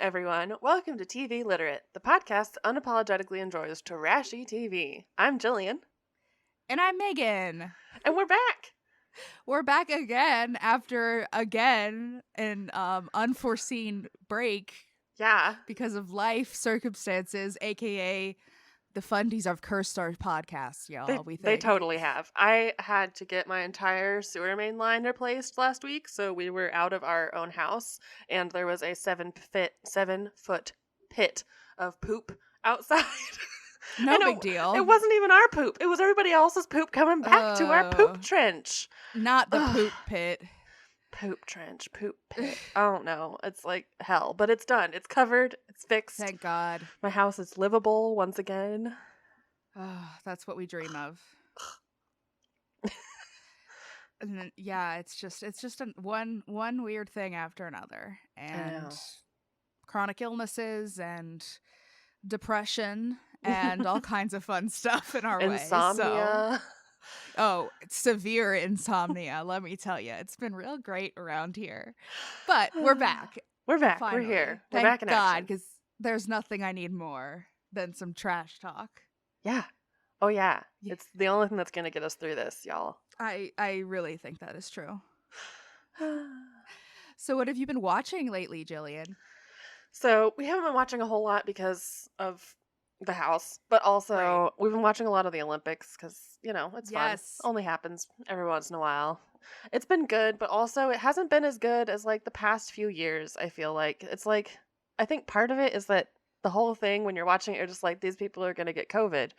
everyone. Welcome to TV Literate, the podcast that unapologetically enjoys trashy TV. I'm Gillian. And I'm Megan. And we're back. We're back again after an unforeseen break. Yeah. Because of life circumstances, aka the fundies of Cursed Our podcast, y'all. They totally have. I had to get my entire sewer main line replaced last week, so we were out of our own house, and there was a 7-foot pit of poop outside. No big deal. It wasn't even our poop. It was everybody else's poop coming back to our poop trench. Not the poop pit. Poop trench, poop pit. I don't know. It's like hell, but it's done. It's covered. It's fixed. Thank God. My house is livable once again. Oh, that's what we dream of. And then, yeah, it's just one weird thing after another, and chronic illnesses and depression and all kinds of fun stuff in our way. Insomnia. Oh, severe insomnia, let me tell you. It's been real great around here. But we're back. We're back. Finally. We're here. Thank We're back in God, action. because there's nothing I need more than some trash talk. Yeah. Oh, yeah. It's the only thing that's going to get us through this, y'all. I really think that is true. So what have you been watching lately, Gillian? So we haven't been watching a whole lot because of the house, but also we've been watching a lot of the Olympics because, it's fun. Only happens every once in a while. It's been good, but also it hasn't been as good as like the past few years, I feel like. It's like, I think part of it is that the whole thing when you're watching it, you're just like, these people are going to get COVID.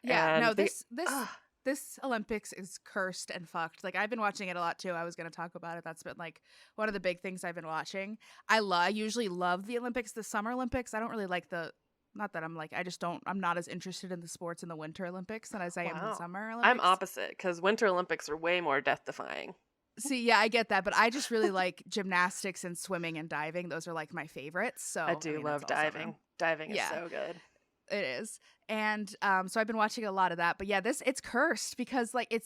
Yeah, no, this Olympics is cursed and fucked. Like, I've been watching it a lot too. I was going to talk about it. That's been like one of the big things I've been watching. I usually love the Olympics, the Summer Olympics. I don't really like not that I'm like, I'm not as interested in the sports in the Winter Olympics than as I am in the Summer Olympics. I'm opposite because Winter Olympics are way more death defying. See, yeah, I get that, but I just really like gymnastics and swimming and diving. Those are like my favorites. So I love diving. Diving is so good. It is. And so I've been watching a lot of that. But yeah, it's cursed because like it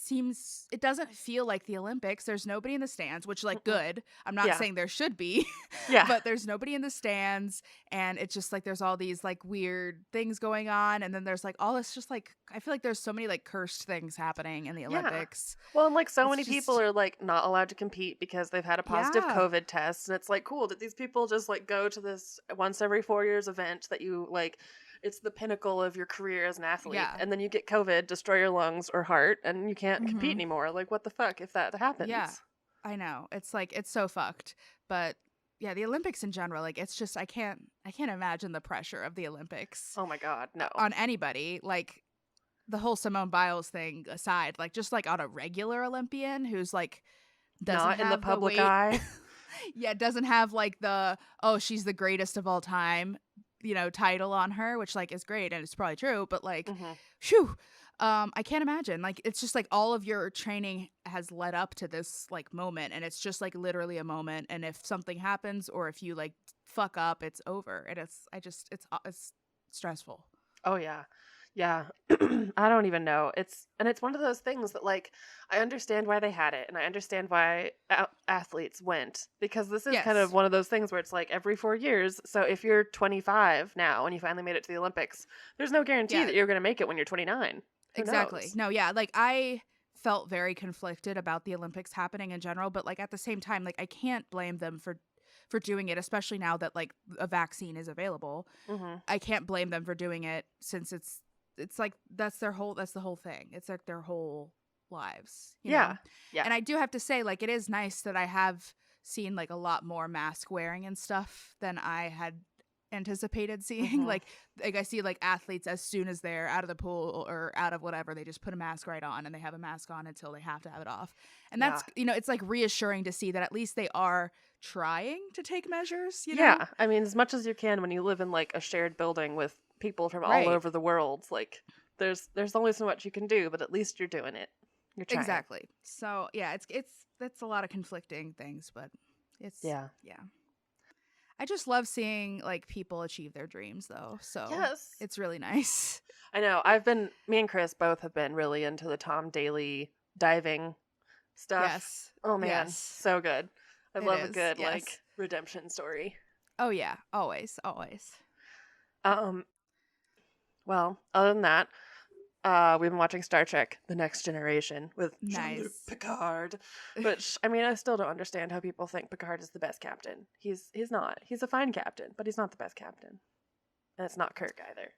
doesn't feel like the Olympics. There's nobody in the stands, which like good. I'm not saying there should be. Yeah. But there's nobody in the stands, and it's just like there's all these like weird things going on, and then there's like all this just like I feel like there's so many like cursed things happening in the Olympics. Well, and like so many people are like not allowed to compete because they've had a positive COVID test, and it's like cool that these people just like go to this once every 4 years event that you like. It's the pinnacle of your career as an athlete. Yeah. And then you get COVID, destroy your lungs or heart, and you can't compete anymore. Like, what the fuck if that happens? Yeah, I know. It's like, it's so fucked. But yeah, the Olympics in general, like, it's just, I can't imagine the pressure of the Olympics. Oh my God, no. On anybody. Like, the whole Simone Biles thing aside, like, just like on a regular Olympian who's like, doesn't not have in the public eye. Yeah, doesn't have like she's the greatest of all time, title on her, which like is great and it's probably true, but like phew, I can't imagine. Like, it's just like all of your training has led up to this like moment, and it's just like literally a moment, and if something happens or if you like fuck up, it's over. And it's stressful. Oh yeah. I don't even know. It's one of those things that like I understand why they had it, and I understand why athletes went, because this is kind of one of those things where it's like every 4 years. So if you're 25 now and you finally made it to the Olympics, there's no guarantee that you're going to make it when you're 29. Exactly. No, yeah, like I felt very conflicted about the Olympics happening in general, but like at the same time, like I can't blame them for doing it, especially now that like a vaccine is available. I can't blame them for doing it, since it's like that's the whole thing. It's like their whole lives. You know? Yeah. And I do have to say, like, it is nice that I have seen like a lot more mask wearing and stuff than I had anticipated seeing. Like I see like athletes, as soon as they're out of the pool or out of whatever, they just put a mask right on, and they have a mask on until they have to have it off. And that's it's like reassuring to see that at least they are trying to take measures. Yeah, I mean, as much as you can when you live in like a shared building with people from all over the world. Like there's only so much you can do, but at least you're doing it. You're trying. Exactly. So yeah, it's a lot of conflicting things, but it's yeah. I just love seeing like people achieve their dreams though. So it's really nice. I know. Me and Chris both have been really into the Tom Daley diving stuff. Yes. Oh man, so good. I love a good like redemption story. Oh yeah, always, always. Well, other than that, we've been watching Star Trek: The Next Generation with Jean-Luc Picard, which I mean, I still don't understand how people think Picard is the best captain. He's not. He's a fine captain, but he's not the best captain, and it's not Kirk either.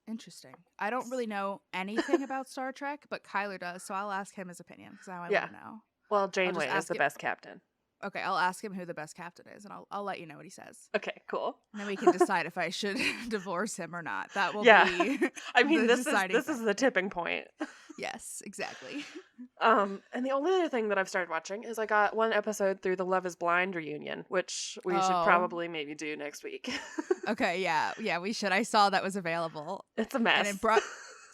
Interesting. I don't really know anything about Star Trek, but Kyler does, so I'll ask him his opinion because now I want to know. Well, Janeway is the best captain. Okay, I'll ask him who the best captain is, and I'll let you know what he says. Okay, cool. And then we can decide if I should divorce him or not. That will be. I mean, this is the tipping point. Yes, exactly. And the only other thing that I've started watching is I got one episode through the Love Is Blind reunion, which we should probably maybe do next week. Okay, yeah, we should. I saw that was available. It's a mess. And it brought.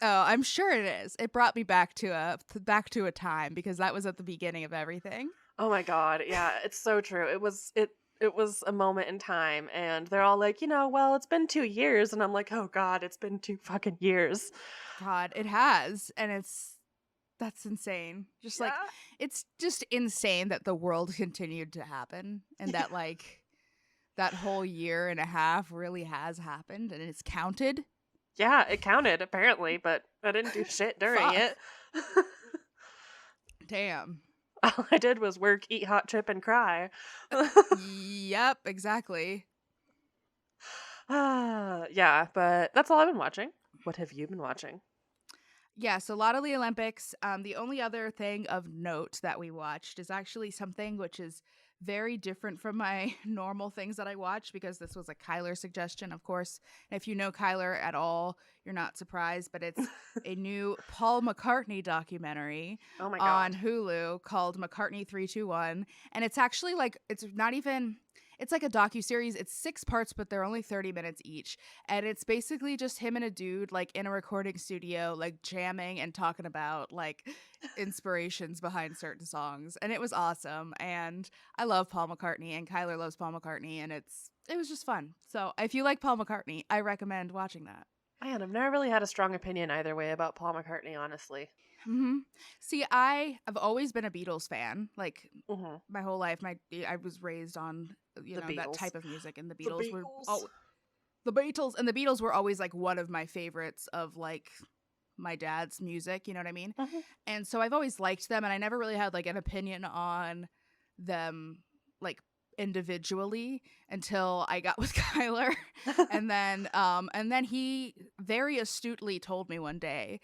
Oh, I'm sure it is. It brought me back to a time because that was at the beginning of everything. Oh my god, yeah, it's so true. It was a moment in time, and they're all like, well, it's been 2 years, and I'm like, oh god, it's been 2 fucking years. God, it has, and that's insane. Just like, it's just insane that the world continued to happen, and that like that whole year and a half really has happened, and it's counted. Yeah, it counted apparently, but I didn't do shit during it. Damn. All I did was work, eat hot chip, and cry. Yep, exactly. Yeah, but that's all I've been watching. What have you been watching? Yeah, so a lot of the Olympics. The only other thing of note that we watched is actually something which is very different from my normal things that I watch because this was a Kyler suggestion, of course. And if you know Kyler at all, you're not surprised, but it's a new Paul McCartney documentary on Hulu called McCartney 321. And it's actually like, it's like a docuseries. It's 6 parts, but they're only 30 minutes each. And it's basically just him and a dude like in a recording studio, like jamming and talking about like inspirations behind certain songs. And it was awesome. And I love Paul McCartney, and Kyler loves Paul McCartney, and it was just fun. So if you like Paul McCartney, I recommend watching that. Man, I've never really had a strong opinion either way about Paul McCartney, honestly. Mm-hmm. See, I have always been a Beatles fan, like my whole life. I was raised on that type of music, and the Beatles were the Beatles were always like one of my favorites of like my dad's music. You know what I mean? Mm-hmm. And so I've always liked them, and I never really had like an opinion on them like individually until I got with Kyler. and then he very astutely told me one day,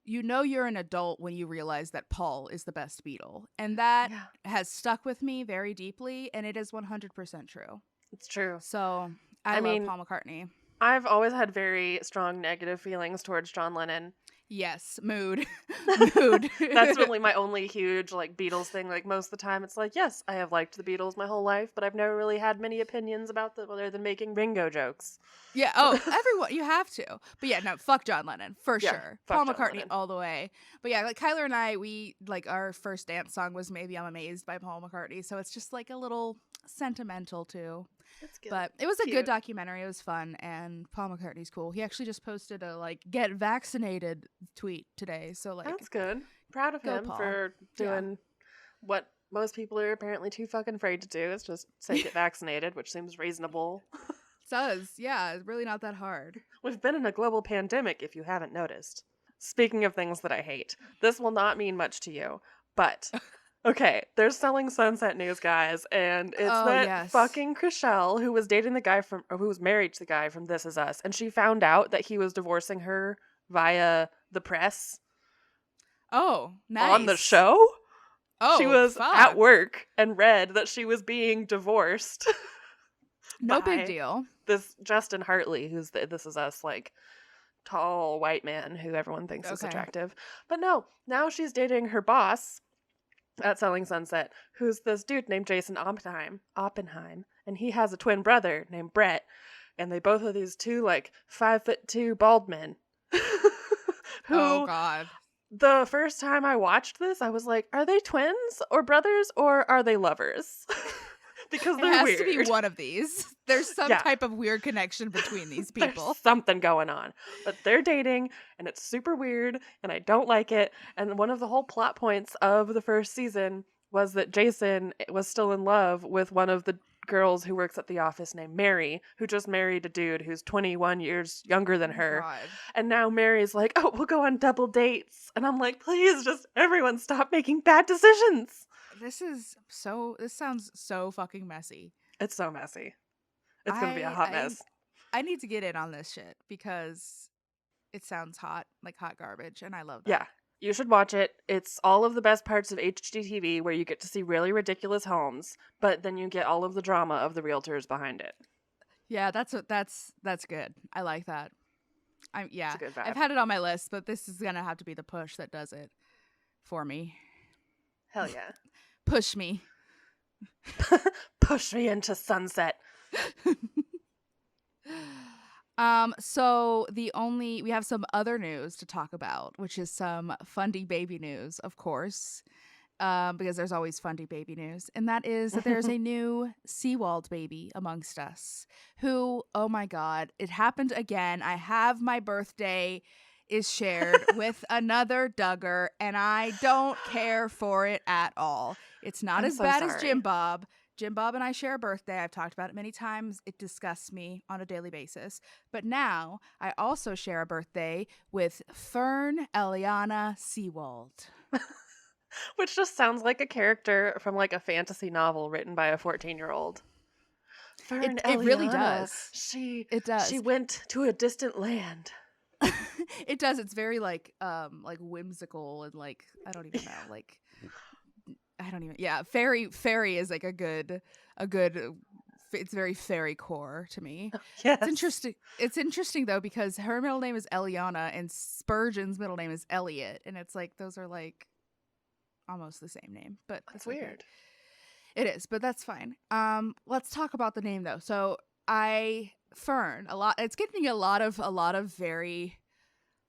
you're an adult when you realize that Paul is the best Beatle. And that has stuck with me very deeply, and it is 100% true. It's true. So I love Paul McCartney. I've always had very strong negative feelings towards John Lennon. Yes, mood. That's really my only huge like Beatles thing. Like most of the time it's like, yes, I have liked the Beatles my whole life, but I've never really had many opinions about them other than making Ringo jokes. Yeah, everyone, you have to. But yeah, no, fuck John Lennon, for sure. Paul McCartney all the way. But yeah, like Kyler and I, we like our first dance song was Maybe I'm Amazed by Paul McCartney, so it's just like a little sentimental too. That's good. But it was a good documentary. It was fun, and Paul McCartney's cool. He actually just posted a like get vaccinated tweet today. So like that's good. Proud of him for doing what most people are apparently too fucking afraid to do. Is just say get vaccinated, which seems reasonable. It does. Yeah, it's really not that hard. We've been in a global pandemic, if you haven't noticed. Speaking of things that I hate, this will not mean much to you, but okay, there's Selling Sunset news, guys, and it's fucking Chriselle who was dating the guy who was married to the guy from This Is Us, and she found out that he was divorcing her via the press. Oh, nice. On the show? Oh, she was at work and read that she was being divorced. No big deal. This Justin Hartley, who's This Is Us, like, tall white man who everyone thinks is attractive. But no, now she's dating her boss at Selling Sunset, who's this dude named Jason Oppenheim, and he has a twin brother named Brett, and they both are these two, like, 5'2" bald men. Oh, God. The first time I watched this, I was like, are they twins or brothers or are they lovers? Because they're weird. It has to be one of these. There's some type of weird connection between these people. There's something going on. But they're dating, and it's super weird, and I don't like it. And one of the whole plot points of the first season was that Jason was still in love with one of the girls who works at the office named Mary, who just married a dude who's 21 years younger than her. God. And now Mary's like, oh, we'll go on double dates. And I'm like, please, just everyone stop making bad decisions. This sounds so fucking messy. It's so messy. It's going to be a hot mess. I need to get in on this shit because it sounds hot, like hot garbage, and I love that. Yeah, you should watch it. It's all of the best parts of HGTV where you get to see really ridiculous homes, but then you get all of the drama of the realtors behind it. Yeah, that's good. I like that. It's a good vibe. I've had it on my list, but this is gonna have to be the push that does it for me. Hell yeah. Push me. Push me into sunset. So we have some other news to talk about, which is some fundy baby news, of course, because there's always fundy baby news, and that is that there's a new Seawald baby amongst us who, oh my God, it happened again. I have my birthday is shared with another Duggar, and I don't care for it at all. It's not as bad as Jim Bob. Jim Bob and I share a birthday. I've talked about it many times. It disgusts me on a daily basis. But now I also share a birthday with Fern Eliana Seawald. Which just sounds like a character from like a fantasy novel written by a 14-year-old. Fern Eliana. It really does. It does. She went to a distant land. It does. It's very like whimsical and like I don't even know, like I don't even. Yeah, fairy is like a good. It's very fairy core to me. Yes. It's interesting. It's interesting though because her middle name is Eliana and Spurgeon's middle name is Elliot, and it's like those are like almost the same name, but that's weird. It is, but that's fine. Let's talk about the name though. So Fern a lot. It's getting a lot of very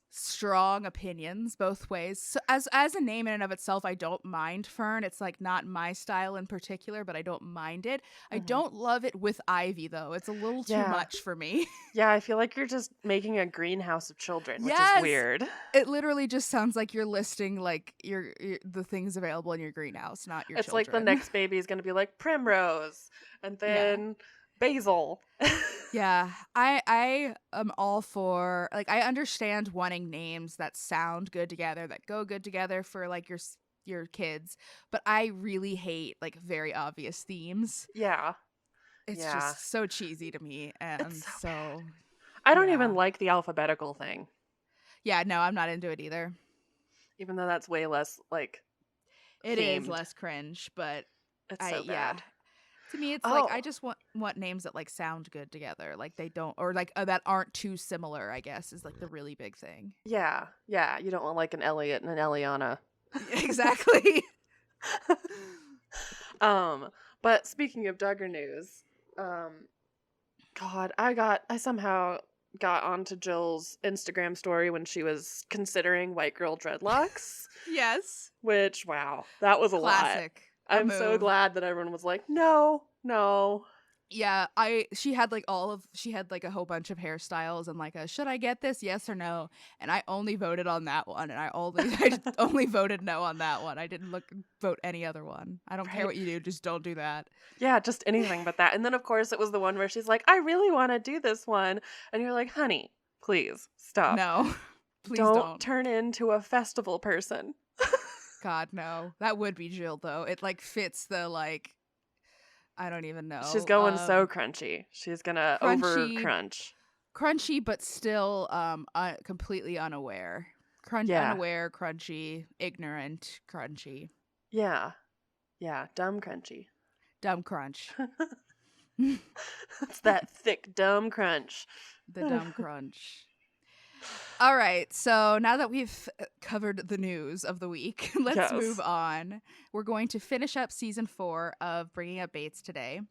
strong opinions both ways. So as a name in and of itself, I don't mind Fern. It's like not my style in particular, but I don't mind it. I don't love it with Ivy though. It's a little too much for me. Yeah, I feel like you're just making a greenhouse of children, which is weird. It literally just sounds like you're listing like your the things available in your greenhouse, not your children. It's like the next baby is going to be like Primrose and then Basil. Yeah, I am all for, like, I understand wanting names that sound good together, that go good together for like your kids, but I really hate like very obvious themes. Yeah. It's just so cheesy to me, and so I don't even like the alphabetical thing. Yeah, no, I'm not into it either. Even though that's way less like it themed. Is less cringe, but it's so bad. To me, it's like I just want names that like sound good together, like they don't, or like that aren't too similar, I guess, is like the really big thing. Yeah, you don't want like an Elliot and an Eliana. Exactly. But speaking of Duggar news, God, I somehow got onto Jill's Instagram story when she was considering white girl dreadlocks. Yes. Which, wow, that was a lot. I'm so glad that everyone was like, no. Yeah, she had like a whole bunch of hairstyles and like should I get this, yes or no? And I only voted on that one, and I only voted no on that one. I didn't vote any other one. I don't care what you do, just don't do that. Yeah, just anything but that. And then of course it was the one where she's like, I really want to do this one, and you're like, honey, please stop. No, please don't turn into a festival person. God, no. That would be Jill, though. It, like, fits the, like, I don't even know. She's going so crunchy. She's gonna over-crunch. Crunchy, but still completely unaware. Unaware, crunchy, ignorant, crunchy. Yeah. Yeah, dumb crunchy. Dumb crunch. It's that thick, dumb crunch. The dumb crunch. All right, so now that we've covered the news of the week, let's move on. We're going to finish up season 4 of Bringing Up Bates today.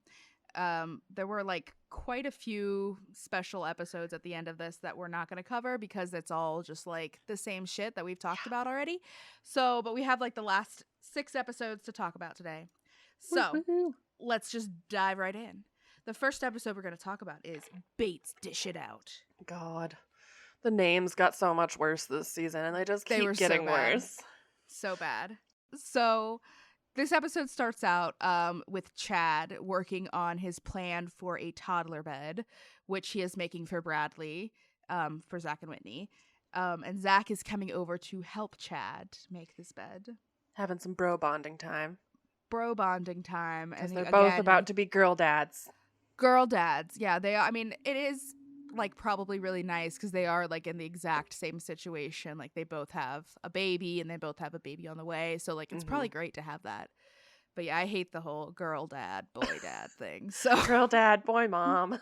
There were like quite a few special episodes at the end of this that we're not going to cover because it's all just like the same shit that we've talked about already. So, but we have like the last 6 episodes to talk about today. So let's just dive right in. The first episode we're going to talk about is Bates Dish It Out. God. The names got so much worse this season, and they just keep getting worse. So bad. So This episode starts out with Chad working on his plan for a toddler bed, which he is making for Bradley, for Zach and Whitney. And Zach is coming over to help Chad make this bed. Having some bro bonding time. Because they're both about to be girl dads. Girl dads, yeah. They are, I mean, it is like probably really nice because they are like in the exact same situation. Like they both have a baby and they both have a baby on the way. So like it's probably great to have that. But yeah, I hate the whole girl dad, boy dad thing. So girl dad, boy mom.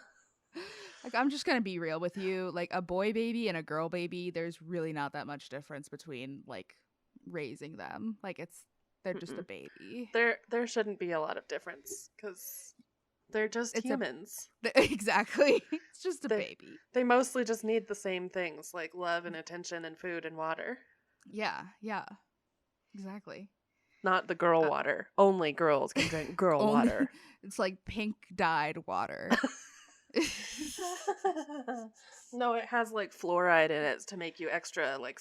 Like I'm just gonna be real with you. Like a boy baby and a girl baby, there's really not that much difference between like raising them. Like they're just a baby. There shouldn't be a lot of difference because they're just humans. Exactly. It's just a baby. They mostly just need the same things like love and attention and food and water. Yeah. Exactly. Not the girl water. Only girls can drink girl water. It's like pink dyed water. No, it has like fluoride in it to make you extra like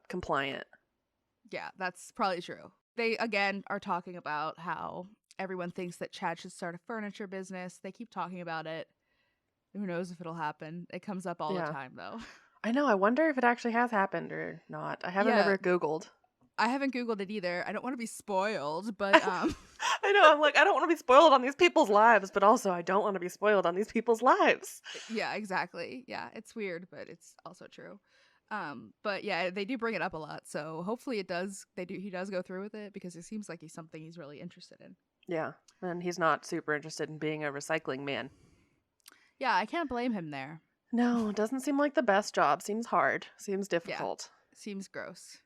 compliant. Yeah, that's probably true. They again are talking about how everyone thinks that Chad should start a furniture business. They keep talking about it. Who knows if it'll happen? It comes up all the time though. I know. I wonder if it actually has happened or not. I haven't ever Googled. I haven't Googled it either. I don't want to be spoiled, but I know. I'm like, I don't want to be spoiled on these people's lives, but also I don't want to be spoiled on these people's lives. Yeah, exactly. Yeah, it's weird, but it's also true. But yeah, they do bring it up a lot, so hopefully he does go through with it because it seems like something he's really interested in. Yeah, and he's not super interested in being a recycling man. Yeah, I can't blame him there. No, doesn't seem like the best job. Seems hard. Seems difficult. Yeah, seems gross.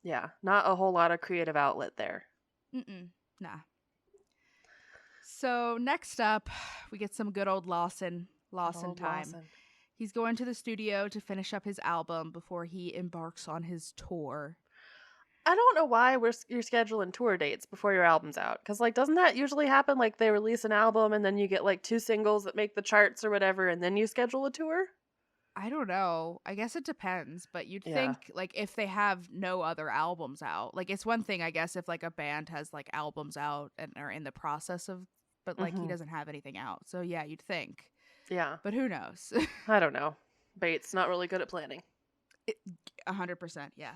Yeah, not a whole lot of creative outlet there. Nah. So next up, we get some good old Lawson time. Lawson. He's going to the studio to finish up his album before he embarks on his tour. I don't know why you're scheduling tour dates before your album's out. Because, like, doesn't that usually happen? Like, they release an album and then you get, like, 2 singles that make the charts or whatever, and then you schedule a tour? I don't know. I guess it depends, but you'd think, like, if they have no other albums out, like, it's one thing, I guess, if, like, a band has, like, albums out and are in the process of, but, like, he doesn't have anything out. So, yeah, you'd think. Yeah. But who knows? I don't know. Bates not really good at planning. 100%, yes.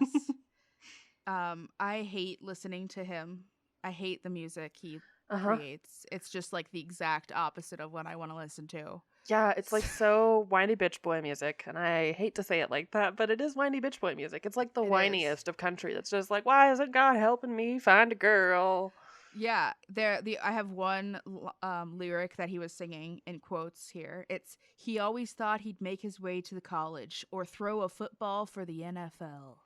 I hate listening to him. I hate the music he creates. It's just, like, the exact opposite of what I want to listen to. Yeah, it's like so whiny bitch boy music, and I hate to say it like that, but it is whiny bitch boy music. It's like the whiniest of country. That's just like, why isn't God helping me find a girl? Yeah, I have one lyric that he was singing in quotes here. It's, he always thought he'd make his way to the college or throw a football for the NFL. ...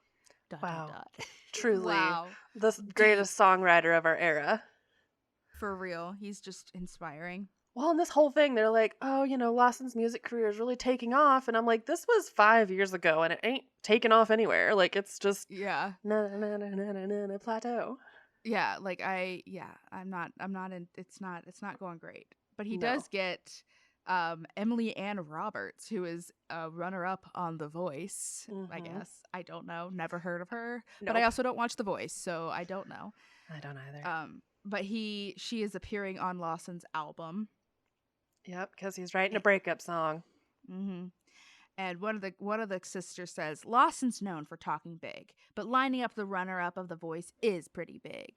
Wow. Truly the greatest songwriter of our era. For real. He's just inspiring. Well, in this whole thing, they're like, oh, Lawson's music career is really taking off. And I'm like, this was 5 years ago and it ain't taken off anywhere. Like, it's just plateau. Yeah, like I'm not in, it's not going great. But he does get Emily Ann Roberts, who is a runner-up on The Voice, I guess. I don't know. Never heard of her. Nope. But I also don't watch The Voice, so I don't know. I don't either. But she is appearing on Lawson's album. Yep, because he's writing a breakup song. Mm-hmm. And one of the sisters says, Lawson's known for talking big, but lining up the runner-up of The Voice is pretty big.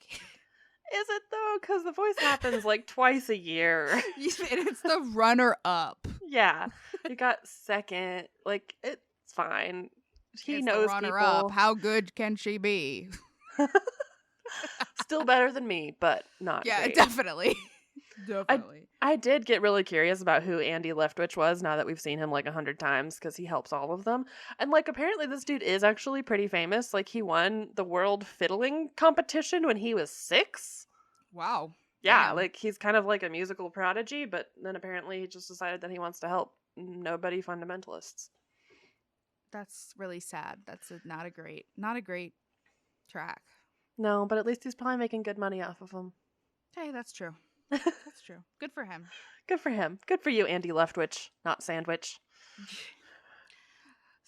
Is it though? Because The Voice happens like twice a year. And it's the runner-up. Yeah. You got second. Like, it's fine. He knows the runner-up. How good can she be? Still better than me, but not great. Definitely. Definitely. I did get really curious about who Andy Leftwich was now that we've seen him like 100 times because he helps all of them. And like apparently this dude is actually pretty famous. Like he won the world fiddling competition when he was 6. Wow. Yeah, like he's kind of like a musical prodigy, but then apparently he just decided that he wants to help nobody fundamentalists. That's really sad. That's not a great track. No, but at least he's probably making good money off of them. Hey, that's true. That's true. Good for him. Good for him. Good for you, Andy Leftwich, not Sandwich.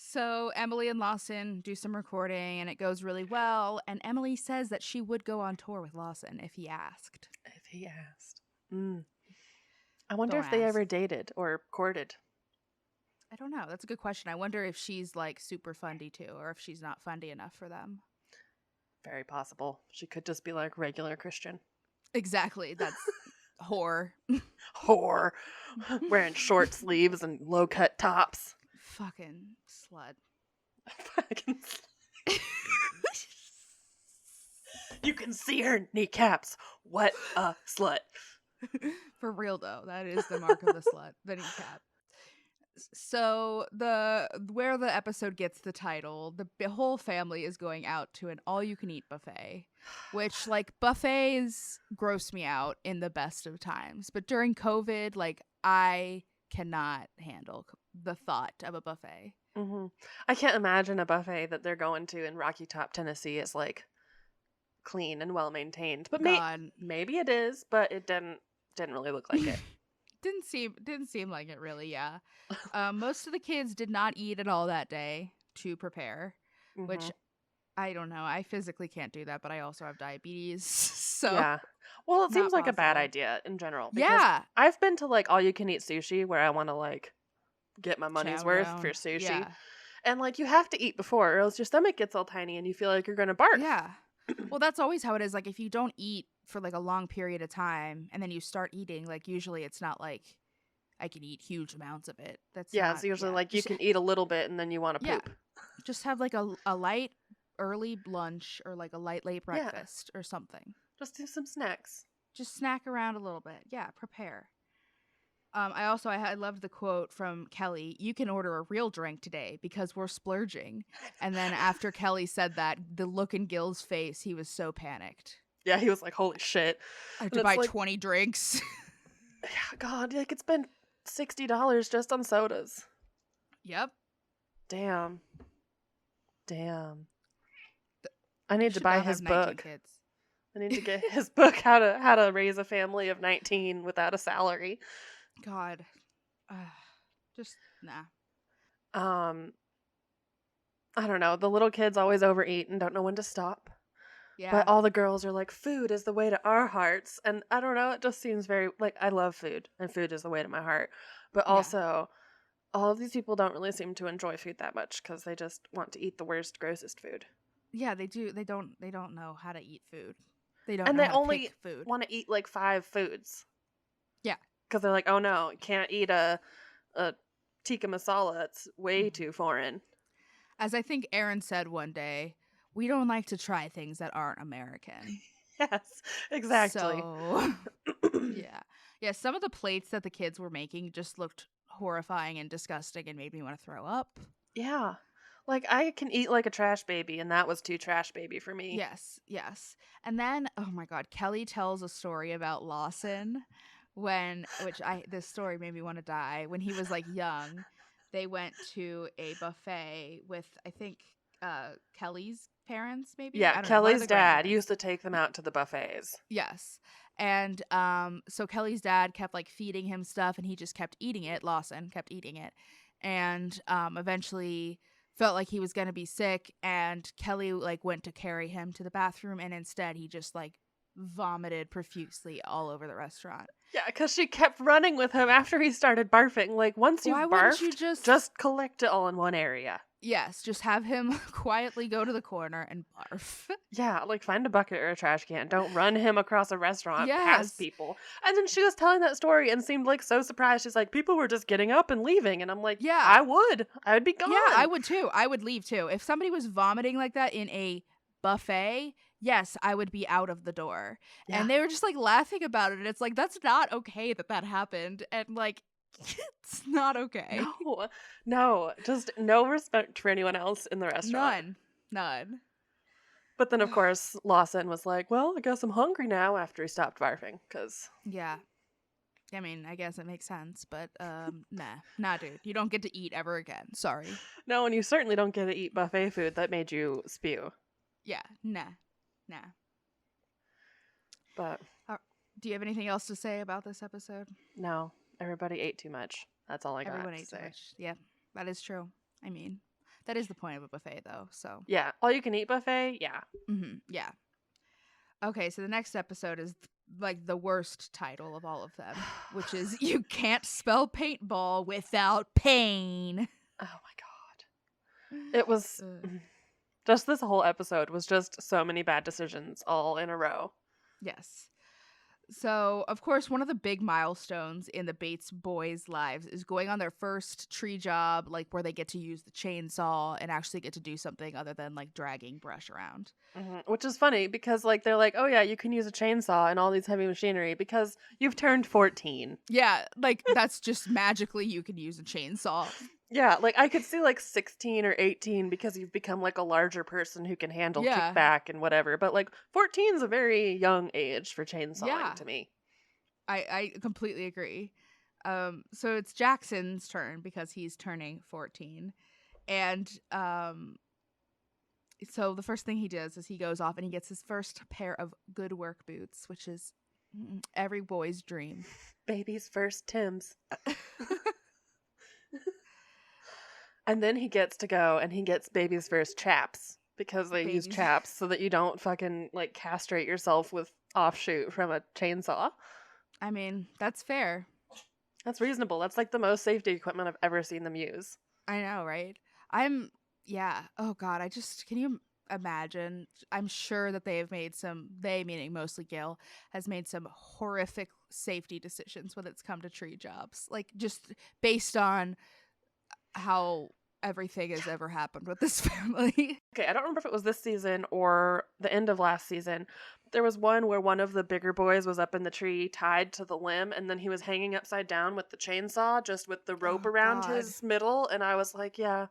So Emily and Lawson do some recording, and it goes really well. And Emily says that she would go on tour with Lawson if he asked. If he asked. I wonder Don't if they ask. ever dated or courted. I don't know. That's a good question. I wonder if she's like super fundy too, or if she's not fundy enough for them. Very possible. She could just be like regular Christian. Exactly. That's whore. Whore. Wearing short sleeves and low cut tops. Fucking slut. Fucking slut. You can see her kneecaps. What a slut. For real though, that is the mark of the slut, the kneecap. So where the episode gets the title, the whole family is going out to an all-you-can-eat buffet, which like buffets gross me out in the best of times. But during COVID, like I cannot handle the thought of a buffet. Mm-hmm. I can't imagine a buffet that they're going to in Rocky Top, Tennessee is like clean and well maintained. But maybe it is, but it didn't really look like it. Didn't seem like it really, yeah. Most of the kids did not eat at all that day to prepare, which I don't know. I physically can't do that, but I also have diabetes, so yeah. Well, it seems like a bad idea in general. Yeah, I've been to like all you can eat sushi where I want to like get my money's worth for sushi, and like you have to eat before, or else your stomach gets all tiny and you feel like you're gonna barf. Yeah. Well, that's always how it is. Like if you don't eat for like a long period of time and then you start eating, like usually it's not like I can eat huge amounts of it. It's usually like you can eat a little bit and then you want to poop. Just have like a light early lunch or like a light late breakfast or something. Just do some snacks. Just snack around a little bit. Yeah, prepare. I loved the quote from Kelly, "You can order a real drink today because we're splurging." And then after Kelly said that, the look in Gil's face, he was so panicked. Yeah, he was like, holy shit. I have to buy 20 drinks. Yeah, God, like it's been $60 just on sodas. Yep. Damn. I need to buy his book. Kids. I need to get his book, how to raise a family of 19 without a salary. God. Just nah. I don't know. The little kids always overeat and don't know when to stop. Yeah. But all the girls are like, food is the way to our hearts. And I don't know, it just seems very, like, I love food, and food is the way to my heart. But also, all of these people don't really seem to enjoy food that much because they just want to eat the worst, grossest food. Yeah, they do. They don't know how to eat food. They don't and know they how to only pick food. Want to eat like 5 foods. Yeah. Because they're like, oh no, can't eat a tikka masala. It's way too foreign. As I think Aaron said one day, we don't like to try things that aren't American. Yes, exactly. So, yeah. Some of the plates that the kids were making just looked horrifying and disgusting and made me want to throw up. Yeah. Like, I can eat like a trash baby, and that was too trash baby for me. Yes. And then, oh my God, Kelly tells a story about Lawson this story made me want to die. When he was like young, they went to a buffet with, I think, Kelly's parents, maybe? Yeah, Kelly's dad used to take them out to the buffets. Yes. And so Kelly's dad kept like feeding him stuff, and he just kept eating it. Lawson kept eating it. And eventually felt like he was going to be sick, and Kelly like went to carry him to the bathroom, and instead he just like vomited profusely all over the restaurant. Yeah, because she kept running with him after he started barfing. Like, once you've barfed, just collect it all in one area. Yes, just have him quietly go to the corner and barf. Yeah, like find a bucket or a trash can. Don't run him across a restaurant past people. And then she was telling that story and seemed like so surprised. She's like, people were just getting up and leaving. And I'm like, yeah, I would. I would be gone. Yeah, I would too. I would leave too. If somebody was vomiting like that in a buffet, yes, I would be out of the door. Yeah. And they were just like laughing about it. And it's like, that's not okay that happened. And like, it's not okay. No, just no respect for anyone else in the restaurant. None. But then, of course, Lawson was like, well, I guess I'm hungry now after he stopped barfing, because... Yeah. I mean, I guess it makes sense, but nah, dude. You don't get to eat ever again. Sorry. No, and you certainly don't get to eat buffet food that made you spew. Yeah, nah. But... do you have anything else to say about this episode? No. Everybody ate too much. That's all I got to say. Ate too much. Yeah, that is true. I mean, That is the point of a buffet, though. So yeah, all you can eat buffet. Yeah. Yeah. Okay, so the next episode is like the worst title of all of them, which is You Can't Spell Paintball Without Pain. Oh my god. It was just this whole episode was just so many bad decisions all in a row. Yes. So, of course, one of the big milestones in the Bates boys' lives is going on their first tree job, like where they get to use the chainsaw and actually get to do something other than like dragging brush around. Which is funny because like they're like, oh yeah, you can use a chainsaw and all these heavy machinery because you've turned 14. Yeah, like that's just magically you can use a chainsaw. Yeah, like I could see like 16 or 18 because you've become like a larger person who can handle kickback and whatever. But like 14 is a very young age for chainsawing to me. I completely agree. So it's Jackson's turn because he's turning 14. And so the first thing he does is he goes off and he gets his first pair of good work boots, which is every boy's dream. Baby's first Timbs. And then he gets to go and he gets baby's first chaps because they use chaps so that you don't fucking like castrate yourself with offshoot from a chainsaw. I mean, that's fair. That's reasonable. That's like the most safety equipment I've ever seen them use. I know, right? Oh God, can you imagine? I'm sure that they have made they meaning mostly Gil, has made some horrific safety decisions when it's come to tree jobs. Like just based on how everything has ever happened with this family. Okay, I don't remember if it was this season or the end of last season. There was one where one of the bigger boys was up in the tree tied to the limb and then he was hanging upside down with the chainsaw just with the rope around his middle, and I was like, yeah.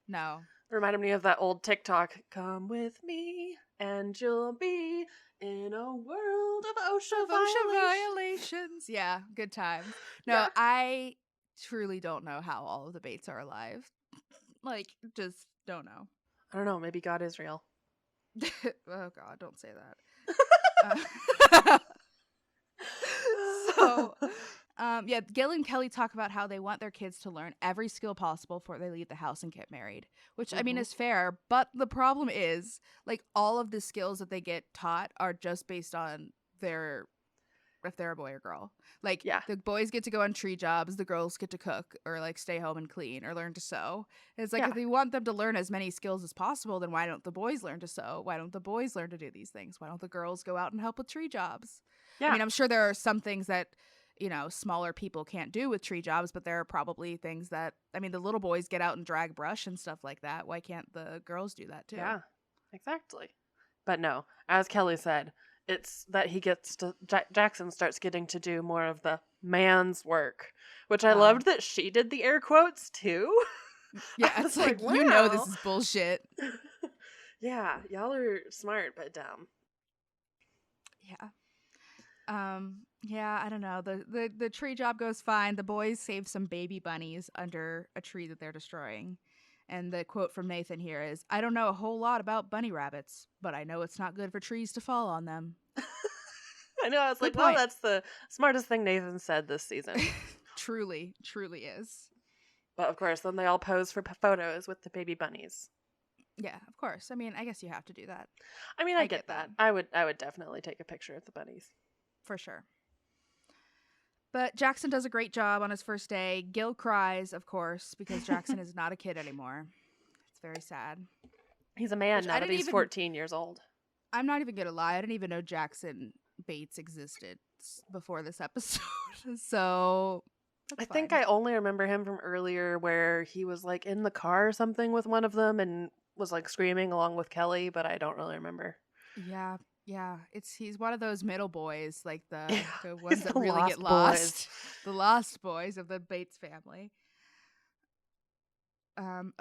No. Reminded me of that old TikTok, come with me and you'll be in a world of OSHA violations. Yeah, good time. No, yeah. I truly don't know how all of the Bates are alive. Like, just don't know. I don't know. Maybe God is real. Oh, God, don't say that. Gil and Kelly talk about how they want their kids to learn every skill possible before they leave the house and get married, which I mean is fair, but the problem is like all of the skills that they get taught are just based on if they're a boy or girl. Like the boys get to go on tree jobs, the girls get to cook or like stay home and clean or learn to sew. And it's like if they want them to learn as many skills as possible, then why don't the boys learn to sew? Why don't the boys learn to do these things? Why don't the girls go out and help with tree jobs? Yeah. I mean, I'm sure there are some things that smaller people can't do with tree jobs, but there are probably things that, I mean, the little boys get out and drag brush and stuff like that. Why can't the girls do that too? Yeah, exactly. But no, as Kelly said, it's that he gets to, Jackson starts getting to do more of the man's work, which I loved that she did the air quotes too. Yeah, it's like, wow. This is bullshit. Yeah, y'all are smart, but dumb. Yeah. Yeah, I don't know. The tree job goes fine. The boys save some baby bunnies under a tree that they're destroying. And the quote from Nathan here is, I don't know a whole lot about bunny rabbits, but I know it's not good for trees to fall on them. I know. I was like, well, that's the smartest thing Nathan said this season. Truly is. But of course, then they all pose for photos with the baby bunnies. Yeah, of course. I mean, I guess you have to do that. I mean, I get that. I would definitely take a picture of the bunnies. For sure. But Jackson does a great job on his first day. Gil cries, of course, because Jackson is not a kid anymore. It's very sad. He's a man now that he's 14 years old. I'm not even going to lie. I didn't even know Jackson Bates existed before this episode. So I think I only remember him from earlier where he was like in the car or something with one of them and was like screaming along with Kelly, but I don't really remember. Yeah. He's one of those middle boys, like the ones that really get lost. The lost boys of the Bates family.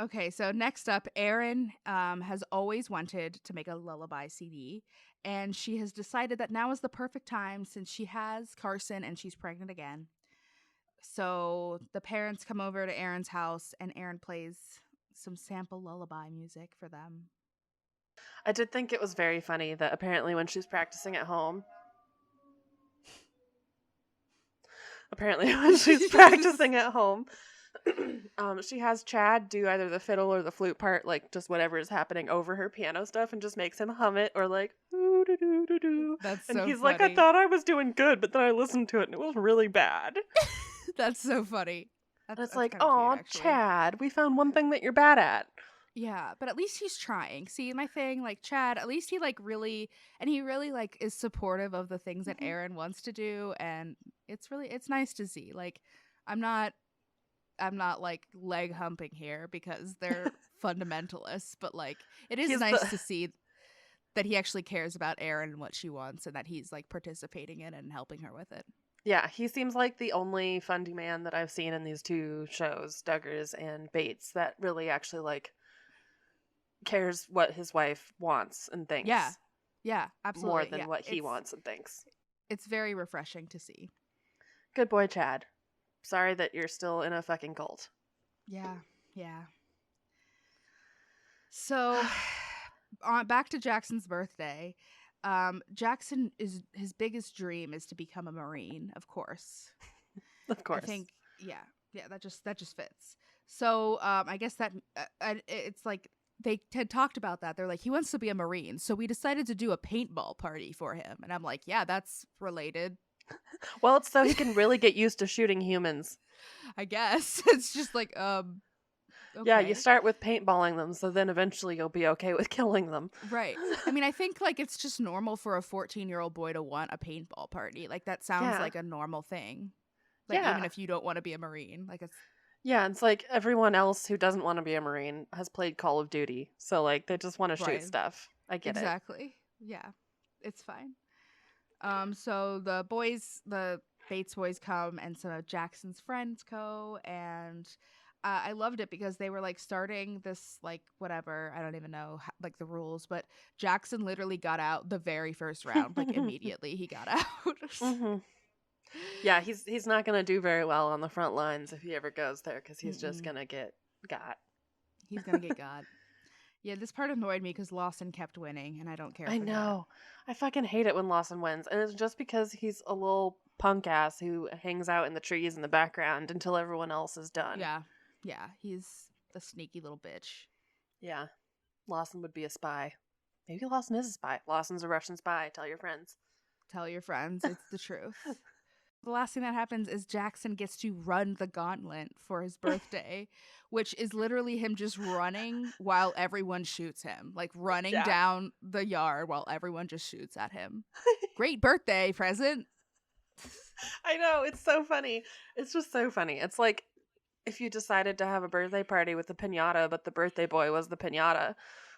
Okay, so next up, Erin has always wanted to make a lullaby CD, and she has decided that now is the perfect time since she has Carson and she's pregnant again. So the parents come over to Erin's house, and Erin plays some sample lullaby music for them. I did think it was very funny that apparently when she's practicing at home, She has Chad do either the fiddle or the flute part, like just whatever is happening over her piano stuff, and just makes him hum it or like ooh doo doo doo doo. That's And so he's funny. like, I thought I was doing good, but then I listened to it and it was really bad. That's so funny. It's like, oh, Chad, we found one thing that you're bad at. Yeah, but at least he's trying. See, my thing, like Chad, at least he like really, and he really like is supportive of the things that Aaron wants to do, and it's nice to see. Like, I'm not like leg humping here because they're fundamentalists, but like it is nice to see that he actually cares about Aaron and what she wants, and that he's like participating in it and helping her with it. Yeah, he seems like the only fundy man that I've seen in these two shows, Duggars and Bates, that really actually like cares what his wife wants and thinks. Yeah, absolutely. More than what he wants and thinks. It's very refreshing to see. Good boy, Chad. Sorry that you're still in a fucking cult. Yeah. So, back to Jackson's birthday. Jackson his biggest dream is to become a Marine, of course. Of course. I think, yeah, that just fits. So, I guess that it's like they had talked about that. They're like, he wants to be a Marine, so we decided to do a paintball party for him. And I'm like, yeah, that's related. Well, it's so he can really get used to shooting humans. I guess. It's just like, okay. Yeah, you start with paintballing them, so then eventually you'll be okay with killing them. Right. I mean, I think like it's just normal for a 14-year-old boy to want a paintball party. Like that sounds like a normal thing. Like even if you don't want to be a Marine, like it's. Yeah, it's like everyone else who doesn't want to be a Marine has played Call of Duty, so like they just want to shoot stuff. I get it. Exactly. Yeah, it's fine. So the Bates boys come, and some of Jackson's friends go, and I loved it because they were like starting this like whatever, I don't even know like the rules, but Jackson literally got out the very first round, like immediately he got out. Yeah, he's not gonna do very well on the front lines if he ever goes there, because he's just gonna get got. He's gonna get got. Yeah, this part annoyed me because Lawson kept winning, and I don't care. I know. I fucking hate it when Lawson wins, and it's just because he's a little punk ass who hangs out in the trees in the background until everyone else is done. Yeah, he's a sneaky little bitch. Yeah, Lawson would be a spy. Maybe Lawson is a spy. Lawson's a Russian spy. Tell your friends. Tell your friends. It's the truth. The last thing that happens is Jackson gets to run the gauntlet for his birthday, which is literally him just running while everyone shoots him. Like running down the yard while everyone just shoots at him. Great birthday present. I know. It's so funny. It's just so funny. It's like if you decided to have a birthday party with a piñata, but the birthday boy was the piñata.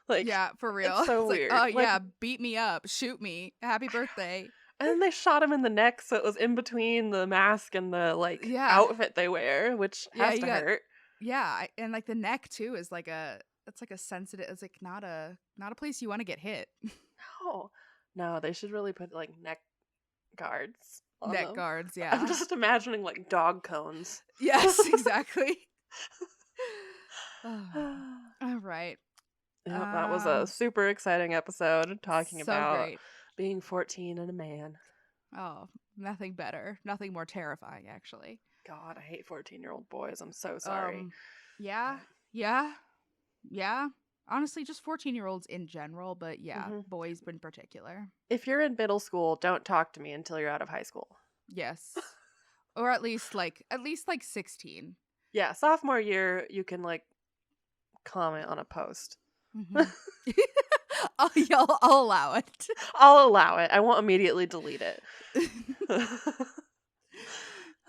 Like, yeah, for real. It's so weird. Like, oh, yeah, beat me up. Shoot me. Happy birthday. And then they shot him in the neck, so it was in between the mask and the outfit they wear, which has to hurt. Yeah, and like the neck too is like it's like a sensitive. It's like not a place you want to get hit. No, they should really put like neck guards. Neck guards, yeah. I'm just imagining like dog cones. Yes, exactly. All right. Yeah, that was a super exciting episode talking about being 14 and a man. Oh, nothing better. Nothing more terrifying, actually. God, I hate 14-year-old boys. I'm so sorry. Yeah. Honestly, just 14-year-olds in general, but boys in particular. If you're in middle school, don't talk to me until you're out of high school. Yes. Or at least like 16. Yeah, sophomore year, you can like comment on a post. Mm-hmm. I'll allow it. I'll allow it. I won't immediately delete it.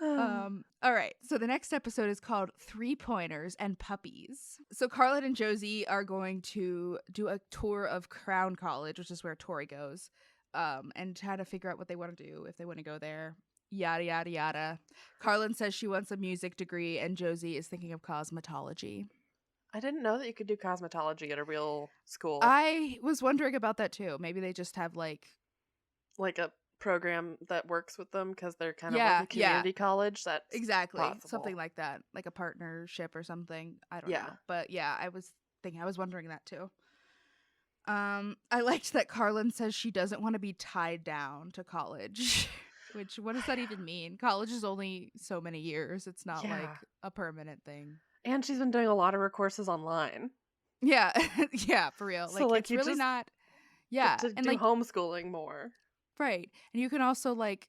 All right. So the next episode is called 3 Pointers and Puppies. So Carlin and Josie are going to do a tour of Crown College, which is where Tori goes, and try to figure out what they want to do, if they want to go there. Yada, yada, yada. Carlin says she wants a music degree, and Josie is thinking of cosmetology. I didn't know that you could do cosmetology at a real school. I was wondering about that too. Maybe they just have like a program that works with them because they're kind of like a community college. That's exactly possible. Something like that, like a partnership or something. I don't know, but I was wondering that too. I liked that Carlin says she doesn't want to be tied down to college. Which, what does that even mean? College is only so many years. It's not Yeah. like a permanent thing. And she's been doing a lot of her courses online. Yeah. Yeah, for real. So, Like, it's you really just not. get Yeah. to And do like, homeschooling more. right. And you can also like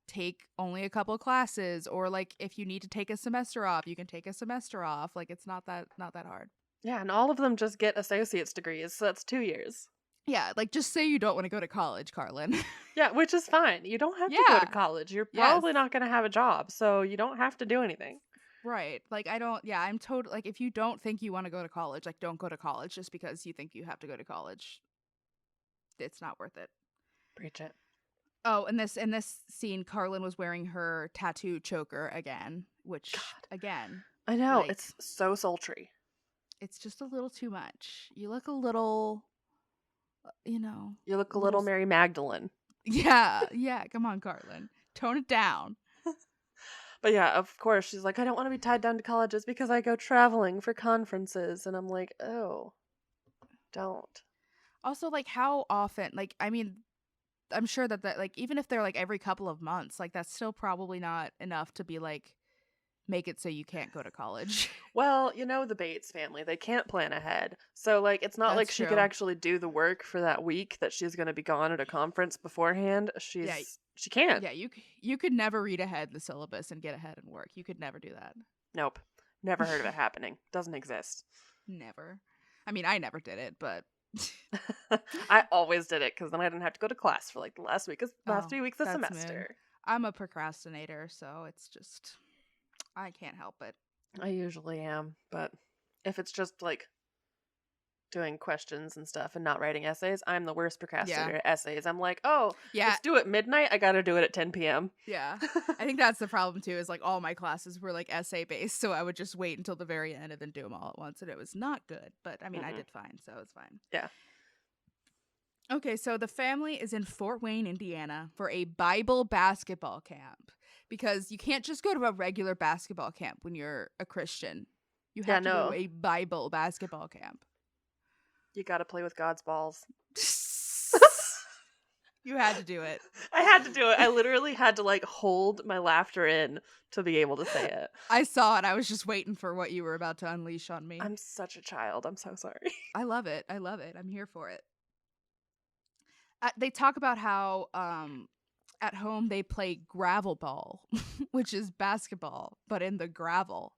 take only a couple classes, or like if you need to take a semester off, you can take a semester off. Like, it's not that hard. Yeah, and all of them just get associate's degrees, so that's 2 years. Yeah, like just say you don't want to go to college, Carlin. Yeah, which is fine. You don't have to go to Yeah. college. You're Yes. probably not going to have a job, so you don't have to do anything. Right. Like, I don't, yeah, I'm totally, like, if you don't think you want to go to college, like, don't go to college just because you think you have to go to college. It's not worth it. Preach it. Oh, in this scene, Carlin was wearing her tattoo choker again, which, again, I know, like, it's so sultry. It's just a little too much. You look a little, you look a little Mary Magdalene. Yeah, come on, Carlin. Tone it down. But yeah, of course, she's like, I don't want to be tied down to colleges because I go traveling for conferences. And I'm like, oh, don't. Also, like, how often, like, I mean, I'm sure that, like, even if they're, like, every couple of months, like, that's still probably not enough to be, like, make it so you can't go to college. Well, the Bates family, they can't plan ahead. So, like, it's not like she could actually do the work for that week that she's going to be gone at a conference beforehand. She can't. Yeah, you could never read ahead the syllabus and get ahead and work. You could never do that. Nope. Never heard of it happening. Doesn't exist. Never. I mean, I never did it, but I always did it because then I didn't have to go to class for like the last 3 weeks of semester. I'm a procrastinator, so it's just, I can't help it. I usually am, but if it's just like doing questions and stuff and not writing essays, I'm the worst procrastinator at essays. I'm like, oh, let's do it midnight. I gotta do it at 10 p.m. Yeah. I think that's the problem too, is like all my classes were like essay based, so I would just wait until the very end and then do them all at once, and it was not good, but I mean, I did fine, so it's fine. Yeah. Okay, so the family is in Fort Wayne, Indiana for a Bible basketball camp, because you can't just go to a regular basketball camp when you're a Christian. You have to go to a Bible basketball camp. You gotta play with God's balls. You had to do it. I had to do it. I literally had to like hold my laughter in to be able to say it. I saw it. I was just waiting for what you were about to unleash on me. I'm such a child. I'm so sorry. I love it. I'm here for it. They talk about how at home they play gravel ball, which is basketball, but in the gravel.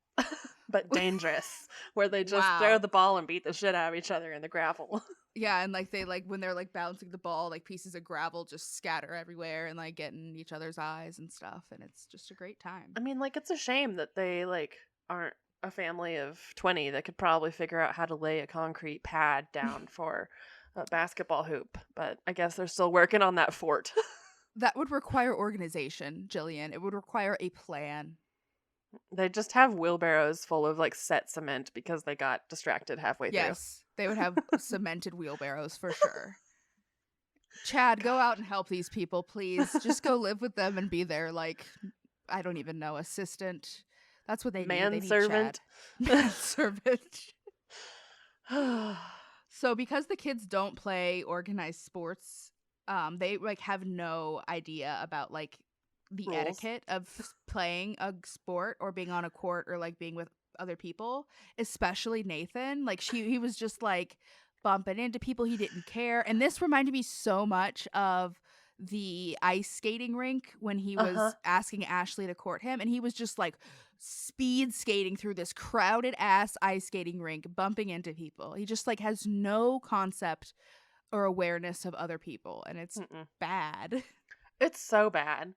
But dangerous, where they just throw the ball and beat the shit out of each other in the gravel. Yeah, and like they like when they're like bouncing the ball, like pieces of gravel just scatter everywhere and like get in each other's eyes and stuff, and it's just a great time. I mean, like, it's a shame that they like aren't a family of 20 that could probably figure out how to lay a concrete pad down for a basketball hoop, but I guess they're still working on that fort. That would require organization, Gillian. It would require a plan. They just have wheelbarrows full of like set cement because they got distracted halfway through. Yes, they would have cemented wheelbarrows for sure. Chad, go out and help these people, please. Just go live with them and be their, like, I don't even know, assistant. That's what they need. Manservant. Manservant. So because the kids don't play organized sports, they like have no idea about like the rules. Etiquette of playing a sport or being on a court or like being with other people, especially Nathan. Like he was just like bumping into people, he didn't care. And this reminded me so much of the ice skating rink when he was asking Ashley to court him, and he was just like speed skating through this crowded ass ice skating rink, bumping into people. He just like has no concept or awareness of other people, and it's bad. It's so bad.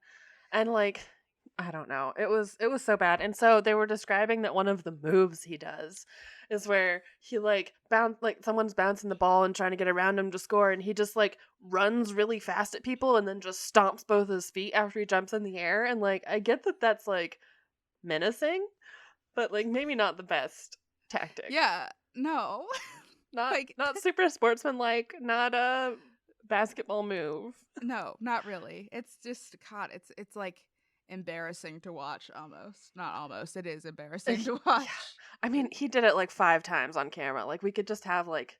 And like, I don't know. It was so bad. And so they were describing that one of the moves he does is where he like someone's bouncing the ball and trying to get around him to score, and he just like runs really fast at people and then just stomps both his feet after he jumps in the air. And like, I get that that's like menacing, but like maybe not the best tactic. Yeah, no. Not super sportsmanlike, not a basketball move. No, not really. It's just, God, it's like embarrassing to watch almost. Not almost, it is embarrassing to watch. Yeah. I mean, he did it like 5 times on camera. Like, we could just have like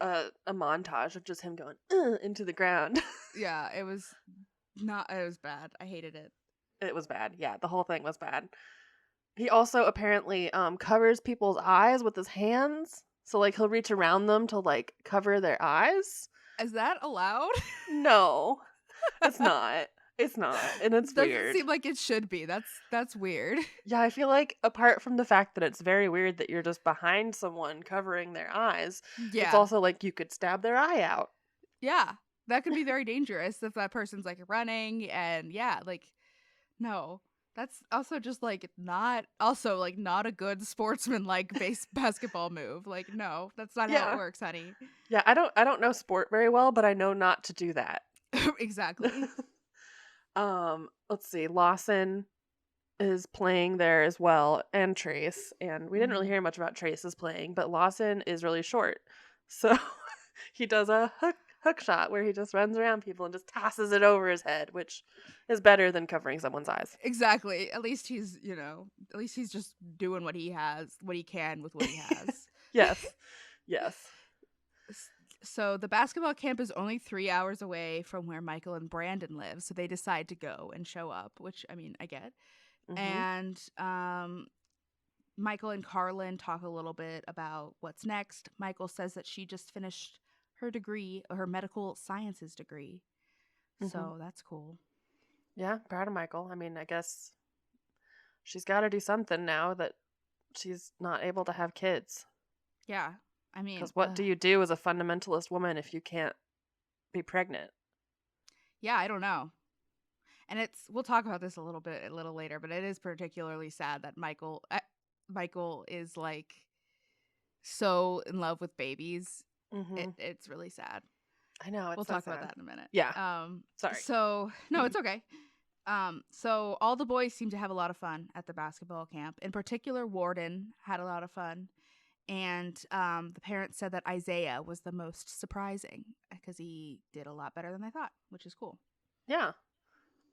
a montage of just him going into the ground. Yeah, it was It was bad. I hated it. It was bad. Yeah, the whole thing was bad. He also apparently covers people's eyes with his hands. So like he'll reach around them to like cover their eyes. Is that allowed? No. It's not. It's not. And it's weird. Doesn't seem like it should be. That's weird. Yeah, I feel like apart from the fact that it's very weird that you're just behind someone covering their eyes, it's also like you could stab their eye out. Yeah. That could be very dangerous if that person's like running and no. That's also just like not a good sportsman basketball move. Like, no, that's not how it works, honey. Yeah, I don't know sport very well, but I know not to do that. Exactly. Let's see. Lawson is playing there as well, and Trace. And we didn't really hear much about Trace's playing, but Lawson is really short. So he does a hook shot where he just runs around people and just tosses it over his head, which is better than covering someone's eyes. Exactly. At least he's just doing what he can with what he has. Yes. So the basketball camp is only 3 hours away from where Michael and Brandon live, so they decide to go and show up, which, I mean, I get. And Michael and Carlin talk a little bit about what's next. Michael says that she just finished her degree, her medical sciences degree. So that's cool. Yeah, proud of Michael. I mean, I guess she's got to do something now that she's not able to have kids. Yeah. I mean, because what do you do as a fundamentalist woman if you can't be pregnant? Yeah, I don't know. And we'll talk about this a little later, but it is particularly sad that Michael is like so in love with babies. It's really sad. I know. We'll talk about that in a minute. Yeah. Sorry. So no, it's okay. So all the boys seem to have a lot of fun at the basketball camp. In particular, Warden had a lot of fun. And the parents said that Isaiah was the most surprising because he did a lot better than they thought, which is cool. Yeah.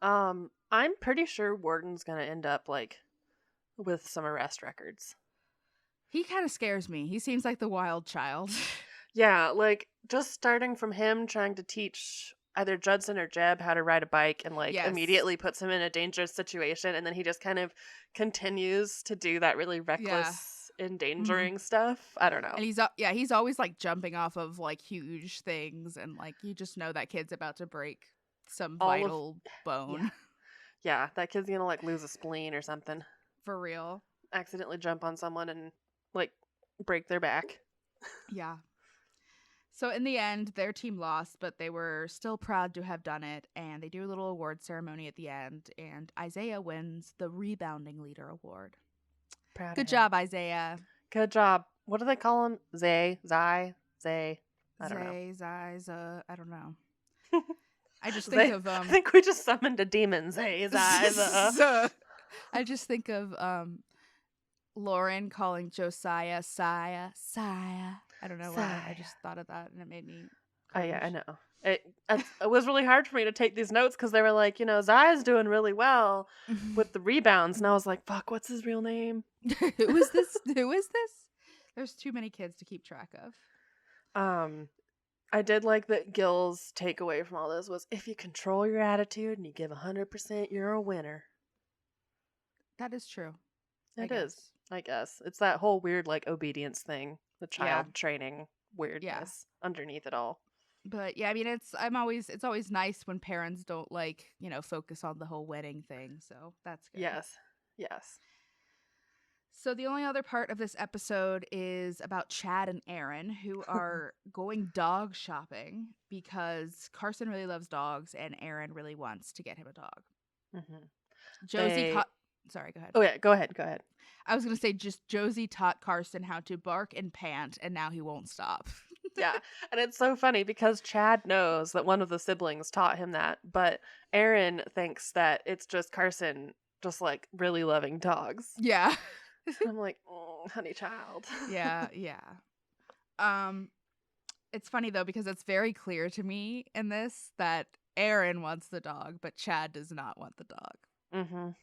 I'm pretty sure Warden's going to end up like with some arrest records. He kind of scares me. He seems like the wild child. Yeah, like just starting from him trying to teach either Judson or Jeb how to ride a bike and immediately puts him in a dangerous situation. And then he just kind of continues to do that really reckless endangering stuff. I don't know. And he's always like jumping off of like huge things, and like you just know that kid's about to break some vital bone. Yeah, that kid's gonna like lose a spleen or something. For real. Accidentally jump on someone and like break their back. Yeah. So in the end, their team lost, but they were still proud to have done it, and they do a little award ceremony at the end, and Isaiah wins the Rebounding Leader Award. Good job, Isaiah. Good job. What do they call him? Zay? I don't know. I don't know. I just think of I think we just summoned a demon. Zay. I just think of Lauren calling Josiah Saya. I don't know why. I just thought of that and it made me cringe. Oh yeah, I know. It was really hard for me to take these notes because they were like, Zaya's doing really well with the rebounds. And I was like, fuck, what's his real name? Who is this? There's too many kids to keep track of. I did like that Gil's takeaway from all this was if you control your attitude and you give 100%, you're a winner. That is true. It is, I guess. It's that whole weird like obedience thing, the child training weirdness underneath it all. But yeah, I mean, it's always nice when parents don't focus on the whole wedding thing. So that's good. Yes. So the only other part of this episode is about Chad and Aaron, who are going dog shopping because Carson really loves dogs and Aaron really wants to get him a dog. Josie sorry, go ahead. Oh yeah, go ahead. I was going to say just Josie taught Carson how to bark and pant, and now he won't stop. Yeah, and it's so funny because Chad knows that one of the siblings taught him that, but Aaron thinks that it's just Carson just like really loving dogs. Yeah. I'm like, oh, honey child. Yeah. It's funny though because it's very clear to me in this that Aaron wants the dog, but Chad does not want the dog.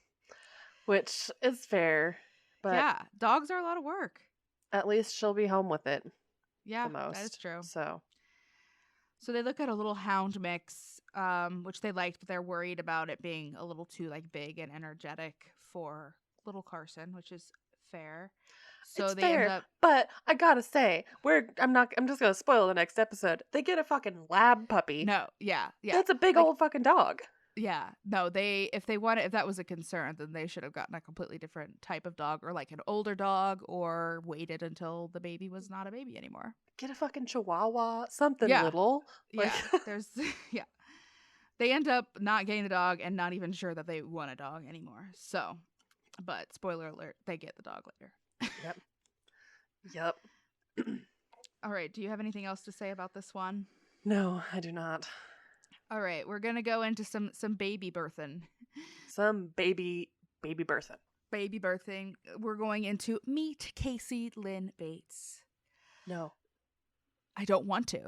Which is fair, but yeah, dogs are a lot of work. At least she'll be home with it. Yeah, the most. that is true. So So they look at a little hound mix, which they liked, but they're worried about it being a little too like big and energetic for little Carson, which is fair. So It's they end fair, up but I gotta say, I'm just gonna spoil the next episode. They get a fucking lab puppy. no, yeah. That's a big Like, old fucking dog. yeah, no, if that was a concern, then they should have gotten a completely different type of dog, or like an older dog, or waited until the baby was not a baby anymore. Get a fucking chihuahua, something Yeah. little. Yeah, there's yeah. They end up not getting the dog and not even sure that they want a dog anymore. So, but spoiler alert, they get the dog later. Yep. All right, do you have anything else to say about this one? No, I do not. All right, we're going to go into some baby birthing. Some baby birthing. Baby birthing. We're going into Meet Casey Lynn Bates. No. I don't want to.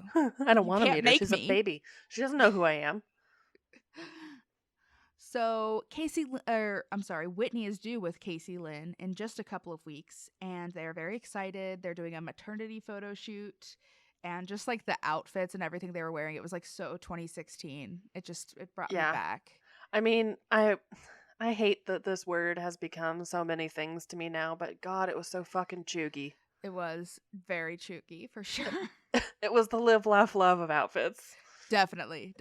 I don't want to meet her. She's a baby. She doesn't know who I am. So Whitney is due with Casey Lynn in just a couple of weeks, and they're very excited. They're doing a maternity photo shoot, and just like the outfits and everything they were wearing, it was like so 2016. It brought me back. I mean, I hate that this word has become so many things to me now, but God, it was so fucking chuggy. It was very chuggy for sure. It was the live, laugh, love of outfits. Definitely.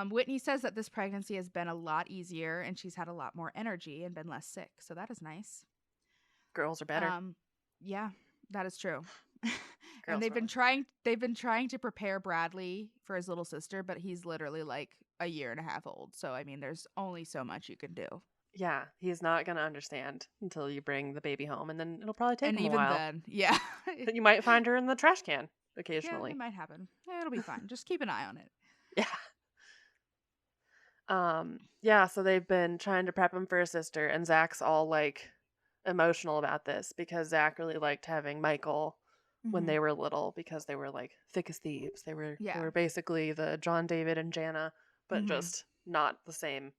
Whitney says that this pregnancy has been a lot easier and she's had a lot more energy and been less sick. So that is nice. Girls are better. Yeah, that is true. And they've been trying to prepare Bradley for his little sister, but he's literally like a year and a half old. So I mean, there's only so much you can do. Yeah, he's not going to understand until you bring the baby home, and then it'll probably take him a while. And even then, yeah. You might find her in the trash can occasionally. Yeah, it might happen. Yeah, it'll be fine. Just keep an eye on it. Yeah. Yeah, so they've been trying to prep him for his sister, and Zach's all like emotional about this because Zach really liked having Michael when they were little because they were like thick as thieves. They were basically the John David and Jana, but just not the same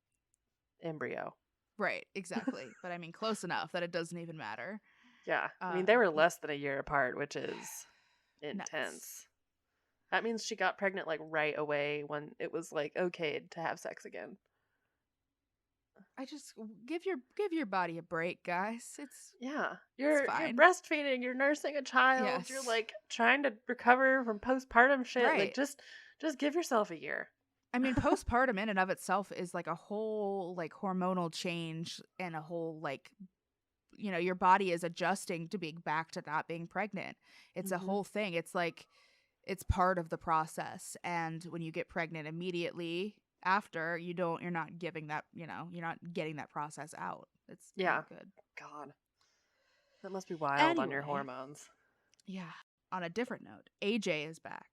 embryo. Right, exactly. But I mean, close enough that it doesn't even matter. Yeah. I mean, they were less than a year apart, which is intense. Nuts. That means she got pregnant like right away when it was like okay to have sex again. I just give your body a break, guys. You're breastfeeding, you're nursing a child, yes. You're like trying to recover from postpartum shit. Right. Like just give yourself a year. I mean, postpartum in and of itself is like a whole like hormonal change and a whole like, you know, your body is adjusting to being back to not being pregnant. It's a whole thing. It's like, it's part of the process. And when you get pregnant immediately after, you're not giving that, you know, you're not getting that process out. It's not good. God, that must be wild on your hormones. Yeah. On a different note, AJ is back.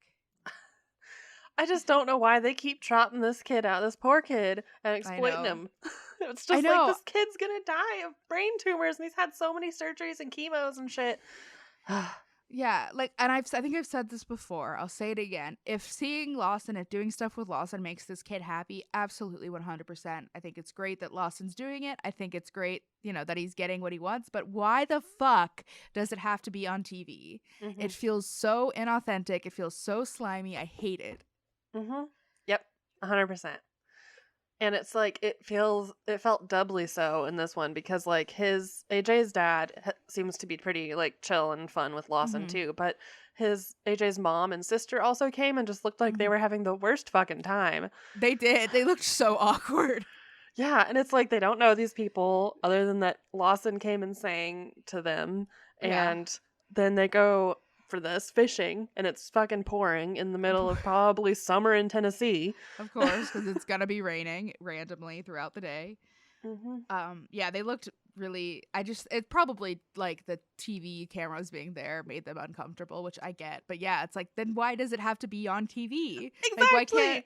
I just don't know why they keep trotting this kid out, this poor kid, and exploiting him. It's just like, this kid's gonna die of brain tumors, and he's had so many surgeries and chemos and shit. Yeah, like, and I think I've said this before. I'll say it again. If seeing Lawson, if doing stuff with Lawson makes this kid happy, absolutely 100%. I think it's great that Lawson's doing it. I think it's great, you know, that he's getting what he wants. But why the fuck does it have to be on TV? It feels so inauthentic. It feels so slimy. I hate it. Yep, 100%. And it's like it felt doubly so in this one because like AJ's dad seems to be pretty like chill and fun with Lawson too, but AJ's mom and sister also came and just looked like they were having the worst fucking time. They did. They looked so awkward. Yeah, and it's like they don't know these people other than that Lawson came and sang to them, and then they go for this fishing, and it's fucking pouring in the middle of probably summer in Tennessee. Of course, because it's gonna be raining randomly throughout the day. Yeah, they looked really. It probably like the TV cameras being there made them uncomfortable, which I get. But yeah, it's like, then why does it have to be on TV? Exactly. Like,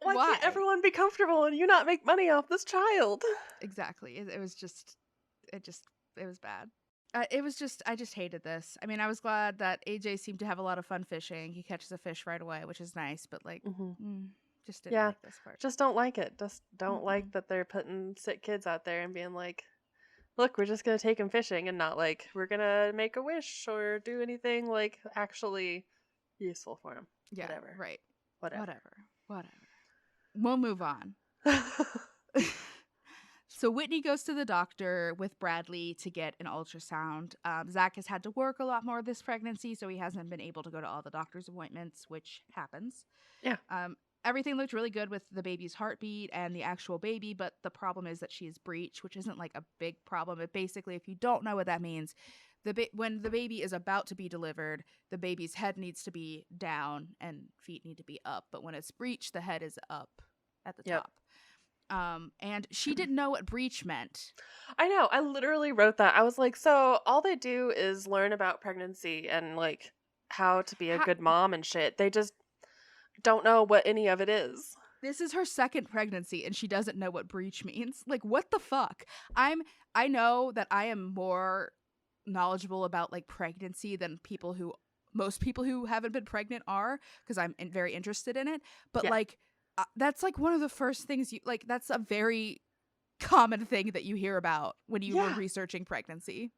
why can't everyone be comfortable and you not make money off this child? Exactly. It was bad. I just hated this. I mean, I was glad that AJ seemed to have a lot of fun fishing. He catches a fish right away, which is nice, but like, just didn't like this part. Just don't like it. Just don't like that they're putting sick kids out there and being like, look, we're just going to take them fishing and not like, we're going to make a wish or do anything like actually useful for them. Yeah, whatever. right. Whatever. We'll move on. So Whitney goes to the doctor with Bradley to get an ultrasound. Zach has had to work a lot more this pregnancy, so he hasn't been able to go to all the doctor's appointments, which happens. Yeah. Everything looked really good with the baby's heartbeat and the actual baby, but the problem is that she is breech, which isn't like a big problem. It basically, if you don't know what that means, when the baby is about to be delivered, the baby's head needs to be down and feet need to be up. But when it's breech, the head is up at the top. And she didn't know what breech meant. I know. I literally wrote that. I was like, so all they do is learn about pregnancy and like how to be a good mom and shit. They just don't know what any of it is. This is her second pregnancy and she doesn't know what breech means. Like, what the fuck? I know that I am more knowledgeable about like pregnancy than most people who haven't been pregnant are, because I'm very interested in it. But like, that's like one of the first things that's a very common thing that you hear about when you were researching pregnancy.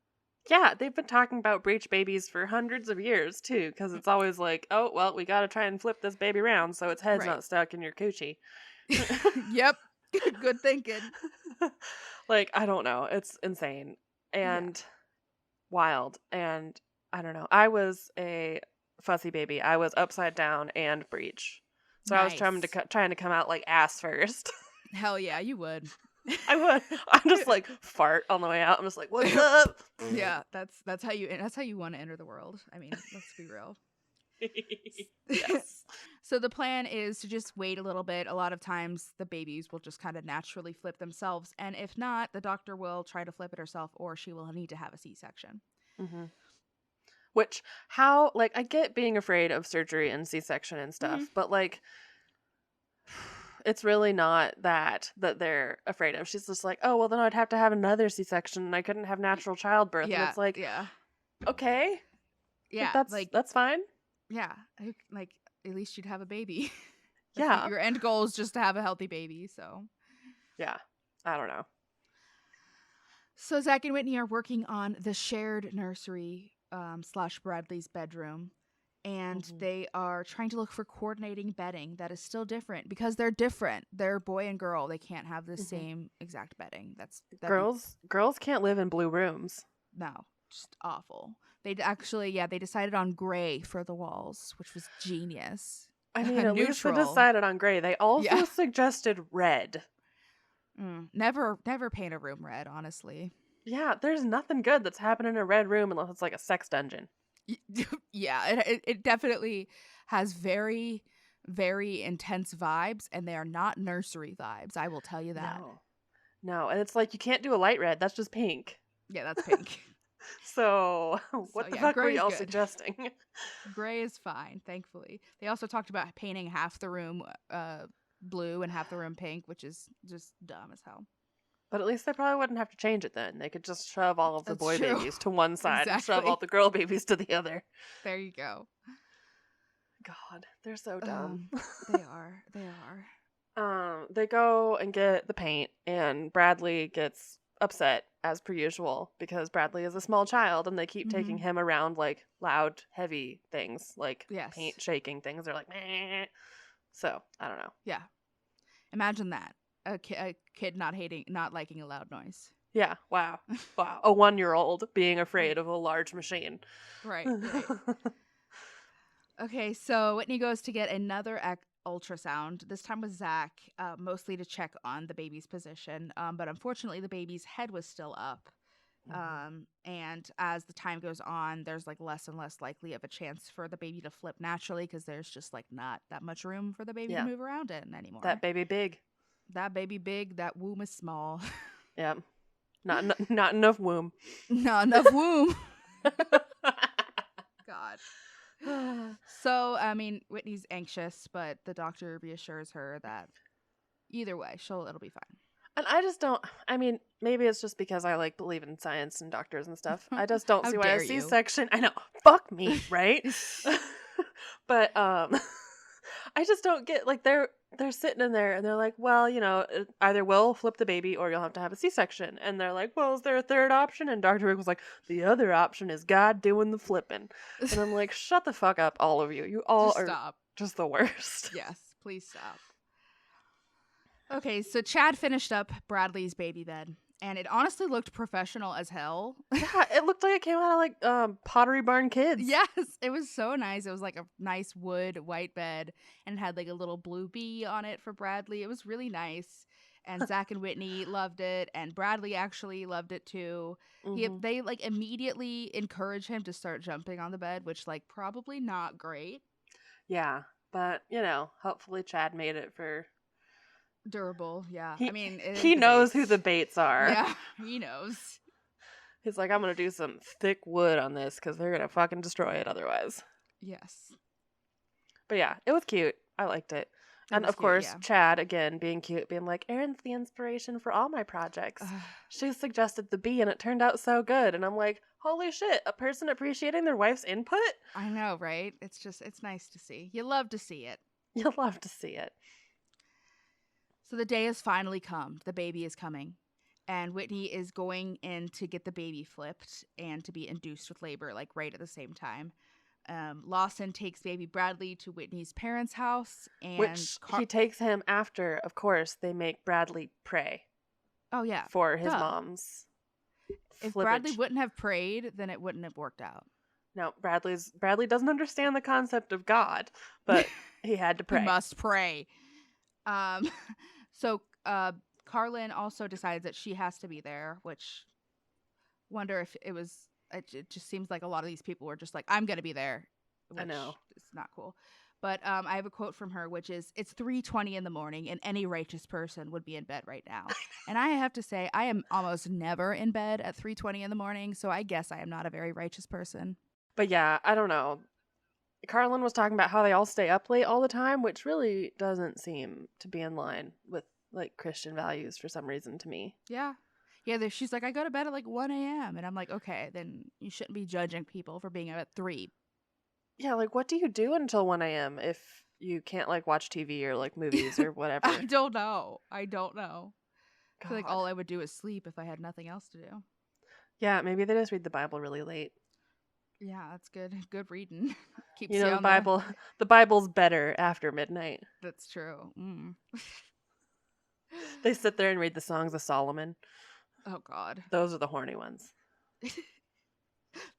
Yeah, they've been talking about breech babies for hundreds of years too, because it's always like, oh, well, we got to try and flip this baby around so its head's not stuck in your coochie. Yep. Good thinking. Like, I don't know. It's insane and wild. And I don't know. I was a fussy baby. I was upside down and breech. So I was trying to come out like ass first. Hell yeah, you would. I would. I'm just like fart on the way out. I'm just like, what's up? Yeah, that's how you want to enter the world. I mean, let's be real. Yes. So the plan is to just wait a little bit. A lot of times the babies will just kind of naturally flip themselves, and if not, the doctor will try to flip it herself, or she will need to have a C-section. Mm-hmm. Which, I get being afraid of surgery and C-section and stuff, but like, it's really not that they're afraid of. She's just like, oh, well, then I'd have to have another C-section and I couldn't have natural childbirth. Yeah, and it's like, okay. Yeah. That's fine. Yeah. Like, at least you'd have a baby. Yeah. Your end goal is just to have a healthy baby, so. Yeah. I don't know. So Zach and Whitney are working on the shared nursery / Bradley's bedroom. And they are trying to look for coordinating bedding that is still different, because they're different. They're boy and girl. They can't have the same exact bedding. Girls can't live in blue rooms. No, just awful. They decided on gray for the walls, which was genius. I mean, at least they decided on gray. They also suggested red. Never paint a room red, honestly. Yeah, there's nothing good that's happening in a red room unless it's like a sex dungeon. Yeah, it definitely has very, very intense vibes, and they are not nursery vibes. I will tell you that. No, and it's like, you can't do a light red. That's just pink. Yeah, that's pink. So what the fuck were y'all suggesting? Gray is fine, thankfully. They also talked about painting half the room blue and half the room pink, which is just dumb as hell. But at least they probably wouldn't have to change it then. They could just shove all of the boy babies to one side and shove all the girl babies to the other. There you go. God, they're so dumb. They are. They go and get the paint, and Bradley gets upset as per usual because Bradley is a small child, and they keep taking him around like loud, heavy things, like paint shaking things. They're like, meh. So I don't know. Yeah, imagine that. A kid not liking a loud noise. Yeah, wow. A 1-year-old being afraid of a large machine. Right. Okay, so Whitney goes to get another ultrasound, this time with Zach, mostly to check on the baby's position. But unfortunately, the baby's head was still up. And as the time goes on, there's like less and less likely of a chance for the baby to flip naturally, because there's just like not that much room for the baby to move around in anymore. That baby big, that womb is small. Yeah. Not enough womb. Not enough womb. God. So, I mean, Whitney's anxious, but the doctor reassures her that either way, it'll be fine. And I just don't, I mean, maybe it's just because I like believe in science and doctors and stuff. I just don't see why a C-section, I know, fuck me, right? But I just don't get, like, they're sitting in there and they're like, well, either we'll flip the baby or you'll have to have a C-section. And they're like, well, is there a third option? And Dr. Rick was like, the other option is God doing the flipping. And I'm like, shut the fuck up, all of you. You all Just are stop. just the worst. Yes, please stop. Okay, so Chad finished up Bradley's baby bed, and it honestly looked professional as hell. Yeah, it looked like it came out of like Pottery Barn Kids. Yes, it was so nice. It was like a nice wood white bed, and it had like a little blue bee on it for Bradley. It was really nice. And Zach and Whitney loved it, and Bradley actually loved it too. They like immediately encourage him to start jumping on the bed, which like probably not great. Yeah, but hopefully Chad made it for durable. Yeah, he knows who the baits are. Yeah, he knows. He's like, I'm gonna do some thick wood on this because they're gonna fucking destroy it otherwise. Yes. But yeah, it was cute. I liked it. And of course, yeah. Chad, again, being cute, being like, Erin's the inspiration for all my projects. She suggested the bee, and it turned out so good. And I'm like, holy shit, a person appreciating their wife's input? I know, right? It's nice to see. You love to see it. You love to see it. So the day has finally come. The baby is coming. And Whitney is going in to get the baby flipped and to be induced with labor, like right at the same time. Lawson takes baby Bradley to Whitney's parents' house, and which he takes him after, of course, they make Bradley pray. Oh yeah, for his mom's. If Bradley wouldn't have prayed, then it wouldn't have worked out. No, Bradley doesn't understand the concept of God, but he had to pray. He must pray. So Carlin also decides that she has to be there, which wonder if it was. It just seems like a lot of these people were just like, I'm going to be there. I know. It's not cool. But I have a quote from her, which is, it's 3:20 in the morning and any righteous person would be in bed right now. And I have to say, I am almost never in bed at 3:20 in the morning. So I guess I am not a very righteous person. But yeah, I don't know. Carlin was talking about how they all stay up late all the time, which really doesn't seem to be in line with like Christian values for some reason to me. Yeah. Yeah, she's like, I go to bed at like 1 a.m. And I'm like, okay, then you shouldn't be judging people for being up at 3. Yeah, like what do you do until 1 a.m. if you can't like watch TV or like movies or whatever? I don't know. I feel like all I would do is sleep if I had nothing else to do. Yeah, maybe they just read the Bible really late. Yeah, that's good. Good reading. Keeps you know, the Bible's better after midnight. That's true. They sit there and read the Songs of Solomon. Oh, God. Those are the horny ones.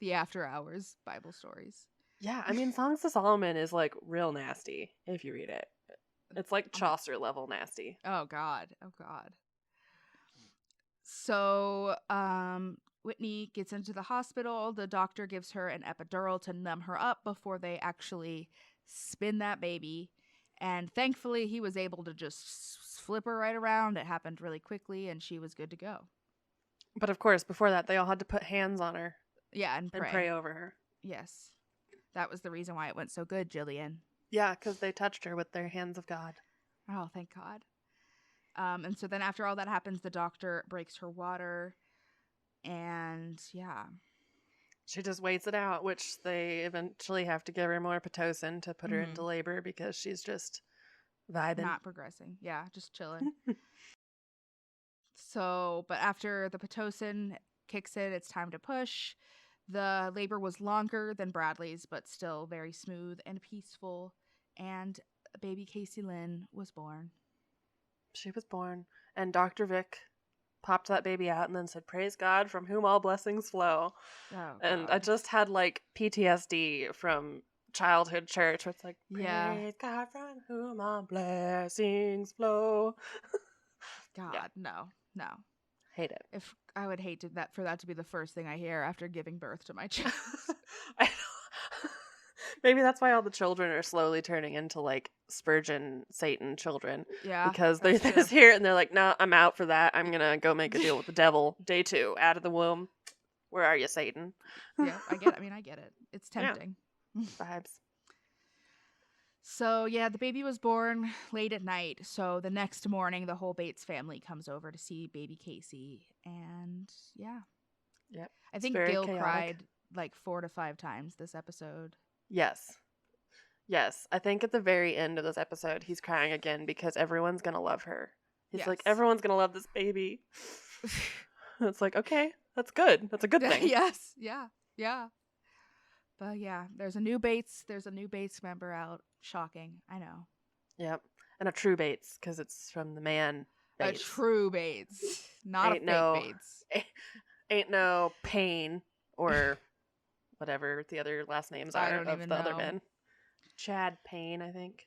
The after hours Bible stories. Yeah, I mean, Songs of Solomon is like real nasty if you read it. It's like Chaucer level nasty. Oh, God. Oh, God. So, Whitney gets into the hospital. The doctor gives her an epidural to numb her up before they actually spin that baby. And thankfully, he was able to just flip her right around. It happened really quickly, and she was good to go. But of course, before that, they all had to put hands on her. Yeah, and pray over her. Yes. That was the reason why it went so good, Gillian. Yeah, because they touched her with their hands of God. Oh, thank God. And so then after all that happens, the doctor breaks her water. And yeah. She just waits it out, which they eventually have to give her more Pitocin to put her into labor because she's just vibing. Not progressing. Yeah, just chilling. So, but after the Pitocin kicks in, it's time to push. The labor was longer than Bradley's, but still very smooth and peaceful. And baby Casey Lynn was born. She was born. And Dr. Vic popped that baby out and then said, praise God from whom all blessings flow. Oh, and I just had like PTSD from childhood church where it's like, praise God from whom all blessings flow. God, no. Hate it. If I would hate for that to be the first thing I hear after giving birth to my child. I know. Maybe that's why all the children are slowly turning into like Spurgeon Satan children. Yeah. Because they just hear it and they're like, no, I'm out for that. I'm going to go make a deal with the devil. Day 2, out of the womb. Where are you, Satan? Yeah, I get it. It's tempting. Yeah. Vibes. So, yeah, the baby was born late at night. So the next morning, the whole Bates family comes over to see baby Casey. And, yeah. Yep. I think Gil cried like 4 to 5 times this episode. Yes. Yes, I think at the very end of this episode, he's crying again because everyone's gonna love her. He's like, Yes. everyone's gonna love this baby. It's like, okay, that's good. That's a good thing. Yes, yeah, yeah. But yeah, there's a new Bates member out. Shocking, I know. Yep, and a true Bates because it's from the man Bates. A true Bates, not ain't a fake Bates. Ain't no Payne or whatever the other last names are of the other men. Chad Payne, I think.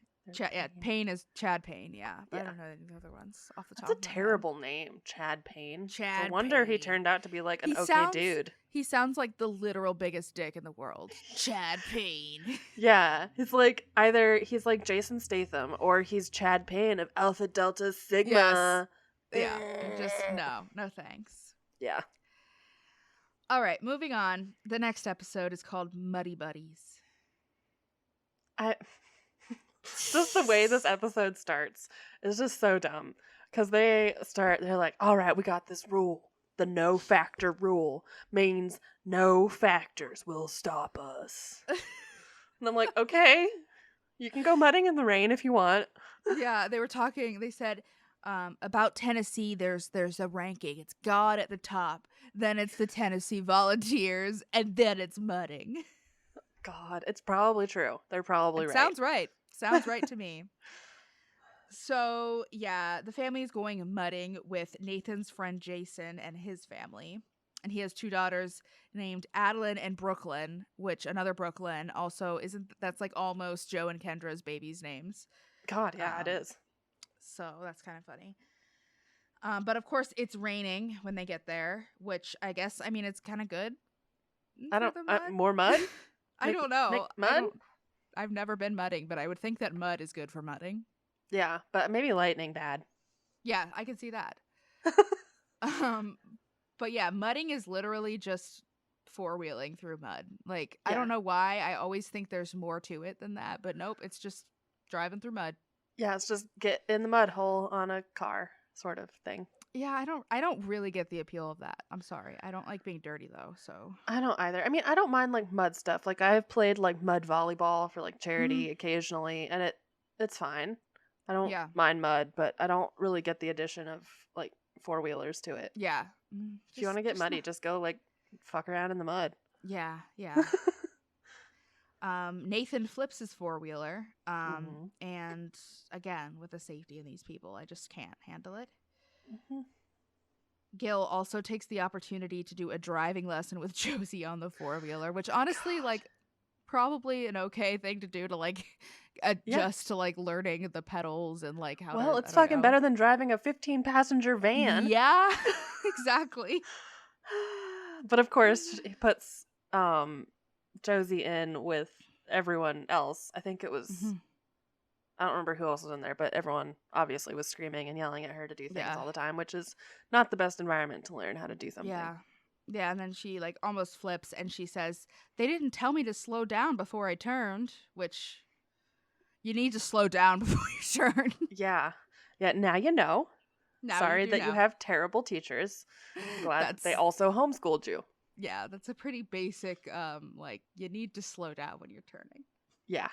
Payne is Chad Payne, yeah. But I don't know any of the other ones off the top. That's a terrible name, Chad Payne. Chad. No wonder he turned out to be like an dude. He sounds like the literal biggest dick in the world. Chad Payne. Yeah, he's like either he's like Jason Statham or he's Chad Payne of Alpha Delta Sigma. Yes. Yeah, just no thanks. Yeah. All right, moving on. The next episode is called Muddy Buddies. Just the way this episode starts is just so dumb. Because they're like, all right, we got this rule. The no factor rule means no factors will stop us. And I'm like, okay, you can go mudding in the rain if you want. Yeah, they were talking, they said, about Tennessee, there's a ranking. It's God at the top, then it's the Tennessee Volunteers, and then it's mudding. God, it's probably true. They're probably right. Sounds right. Sounds right to me. So, yeah, the family is going mudding with Nathan's friend Jason and his family. And he has 2 daughters named Adeline and Brooklyn, which another Brooklyn also that's like almost Joe and Kendra's babies' names. God, yeah, it is. So that's kind of funny. But of course, it's raining when they get there, which I guess, I mean, it's kind of good. More mud? I don't know. Mud? I've never been mudding, but I would think that mud is good for mudding. Yeah, but maybe lightning bad. Yeah, I can see that. But yeah, mudding is literally just 4-wheeling through mud. Like, yeah. I don't know why. I always think there's more to it than that, but nope, it's just driving through mud. Yeah, it's just get in the mud hole on a car sort of thing. Yeah, I don't really get the appeal of that. I'm sorry. I don't like being dirty though, so. I don't either. I mean, I don't mind like mud stuff. Like I've played like mud volleyball for like charity occasionally, and it's fine. I don't mind mud, but I don't really get the addition of like 4-wheelers to it. Yeah. If you want to get muddy, just go like fuck around in the mud. Yeah. Nathan flips his 4-wheeler, and again with the safety of these people, I just can't handle it. Gil also takes the opportunity to do a driving lesson with Josie on the 4-wheeler, which honestly, like, probably an okay thing to do to like adjust to like learning the pedals and like how. Well, it's fucking better than driving a 15-passenger van. Yeah, exactly. But of course, he puts Josie in with everyone else. I think it was. I don't remember who else was in there, but everyone obviously was screaming and yelling at her to do things all the time, which is not the best environment to learn how to do something. Yeah, and then she like almost flips and she says, "They didn't tell me to slow down before I turned," which you need to slow down before you turn. Yeah, now you know. Sorry that you you have terrible teachers. Glad they also homeschooled you. Yeah, that's a pretty basic, like, you need to slow down when you're turning. Yeah.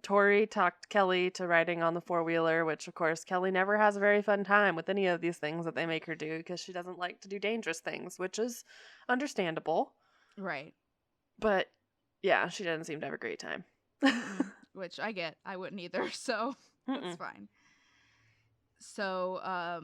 Tori talked Kelly to riding on the 4-wheeler, which, of course, Kelly never has a very fun time with any of these things that they make her do because she doesn't like to do dangerous things, which is understandable. Right. But, yeah, she doesn't seem to have a great time. Which I get. I wouldn't either, so that's fine. So, I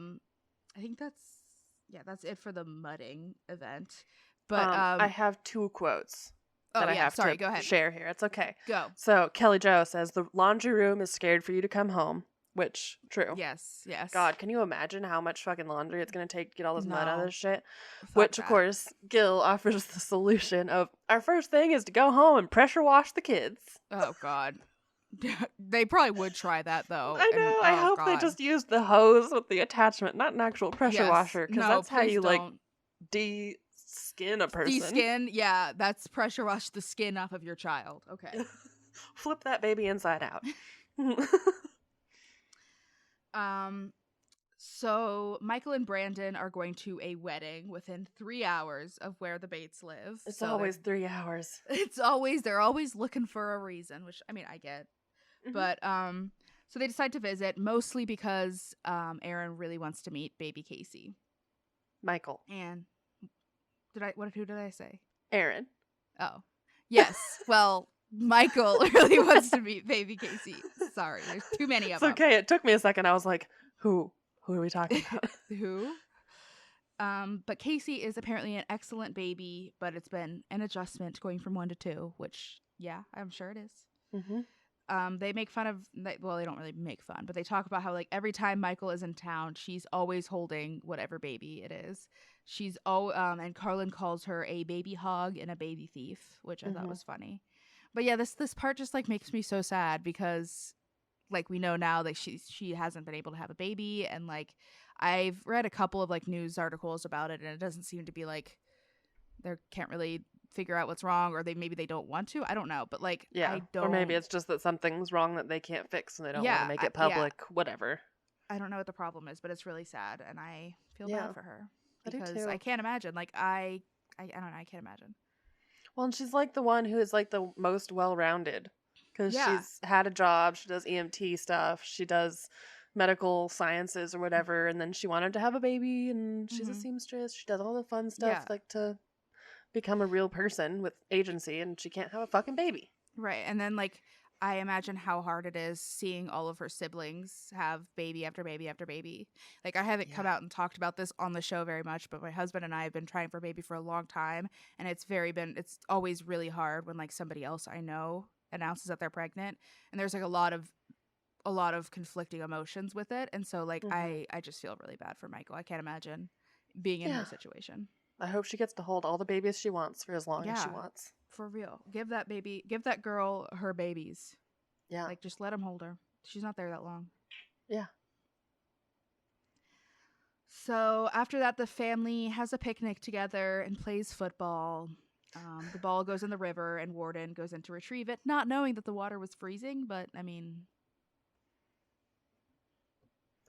think that's it for the mudding event. But I have 2 quotes. That I have to go ahead. Share here. It's okay. Go. So Kelly Jo says the laundry room is scared for you to come home, which true. Yes. God, can you imagine how much fucking laundry it's gonna take to get all this mud out of this shit? Which of course Gil offers the solution of our first thing is to go home and pressure wash the kids. Oh God. They probably would try that though. I know. I hope they just used the hose with the attachment, not an actual pressure washer, because that's how you like de-skin a person. De-skin, yeah, that's pressure wash the skin off of your child. Okay. Flip that baby inside out. So Michael and Brandon are going to a wedding within 3 hours of where the Bates live. It's always 3 hours. They're always looking for a reason, which I mean I get. Mm-hmm. But so they decide to visit mostly because Aaron really wants to meet baby Casey. Michael. And who did I say? Aaron. Oh. Yes. Well, Michael really wants to meet baby Casey. Sorry, there's too many of them. It's okay. It took me a second. I was like, who? Who are we talking about? Who? But Casey is apparently an excellent baby, but it's been an adjustment going from 1 to 2, which, yeah, I'm sure it is. Mm-hmm. They make fun of, well, they don't really make fun, but they talk about how, like, every time Michael is in town, she's always holding whatever baby it is. And Carlin calls her a baby hog and a baby thief, which I thought was funny. But yeah, this part just, like, makes me so sad because, like, we know now that she hasn't been able to have a baby, and, like, I've read a couple of, like, news articles about it, and it doesn't seem to be, like, they can't really figure out what's wrong, or maybe they don't want to. I don't know, but, like, yeah, or maybe it's just that something's wrong that they can't fix and they don't want to make it public. Whatever. I don't know what the problem is, but it's really sad, and I feel bad for her because I do too. I can't imagine. Like, I don't know. I can't imagine. Well, and she's like the one who is like the most well-rounded because she's had a job. She does EMT stuff. She does medical sciences or whatever, and then she wanted to have a baby, and she's a seamstress. She does all the fun stuff like to become a real person with agency, and she can't have a fucking baby. Right, and then, like, I imagine how hard it is seeing all of her siblings have baby after baby after baby. Like, I haven't come out and talked about this on the show very much, but my husband and I have been trying for a baby for a long time, and it's always really hard when, like, somebody else I know announces that they're pregnant, and there's, like, a lot of conflicting emotions with it, and so, like, I just feel really bad for Michael. I can't imagine being in her situation. I hope she gets to hold all the babies she wants for as long as she wants. For real. Give that girl her babies. Yeah. Like, just let him hold her. She's not there that long. Yeah. So after that, the family has a picnic together and plays football. The ball goes in the river, and Warden goes in to retrieve it, not knowing that the water was freezing, but, I mean...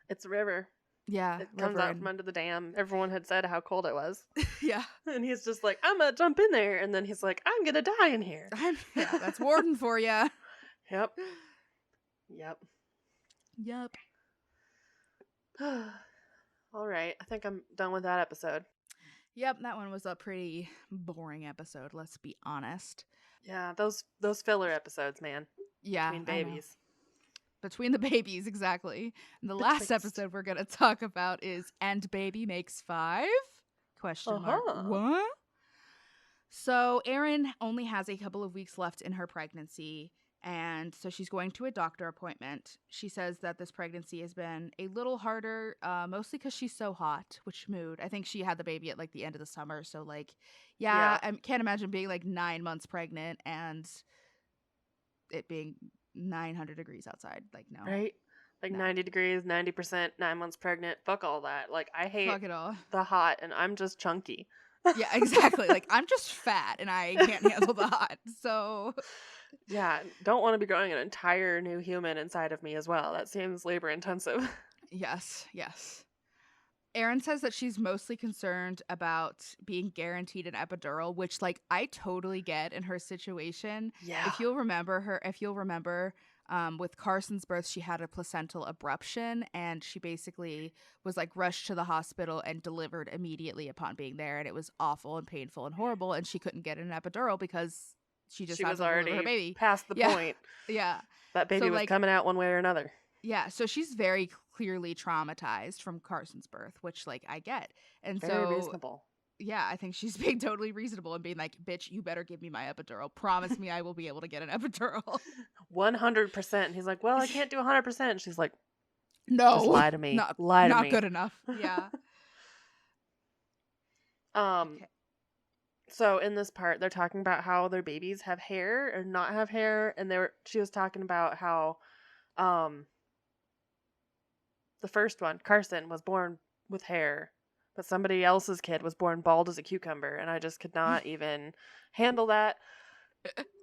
It's a river. Yeah. It comes out from under the dam. Everyone had said how cold it was. Yeah. And he's just like, I'm going to jump in there. And then he's like, I'm going to die in here. That's Warden for you. Yep. All right. I think I'm done with that episode. Yep. That one was a pretty boring episode. Let's be honest. Yeah. Those filler episodes, man. Yeah. Between babies. Between the babies, exactly. And the last episode we're going to talk about is And Baby Makes 5? ? What? So Erin only has a couple of weeks left in her pregnancy, and so she's going to a doctor appointment. She says that this pregnancy has been a little harder, mostly because she's so hot, which mood. I think she had the baby at, like, the end of the summer, so, like, I can't imagine being, like, 9 months pregnant and it being 900 degrees outside. Like, no. Right? Like, no. 90 degrees, 90%, 9 months pregnant. Fuck all that. Like, I hate Fuck it all. The hot, and I'm just chunky. Yeah, exactly. Like, I'm just fat, and I can't handle the hot. So... Yeah, don't want to be growing an entire new human inside of me as well. That seems labor intensive. Yes. Erin says that she's mostly concerned about being guaranteed an epidural, which, like, I totally get in her situation. Yeah. If you'll remember, with Carson's birth, she had a placental abruption, and she basically was, like, rushed to the hospital and delivered immediately upon being there, and it was awful and painful and horrible, and she couldn't get an epidural because she was already her baby past the point. Yeah. That baby was coming out one way or another. Yeah, so she's very clearly traumatized from Carson's birth, which, like, I get. And very reasonable. Yeah, I think she's being totally reasonable and being like, bitch, you better give me my epidural. Promise me I will be able to get an epidural. 100%. And he's like, well, I can't do 100%. And she's like, no. Just lie to me. Not good enough. Yeah. Okay. So in this part, they're talking about how their babies have hair or not have hair. And she was talking about how the first one, Carson, was born with hair, but somebody else's kid was born bald as a cucumber, and I just could not even handle that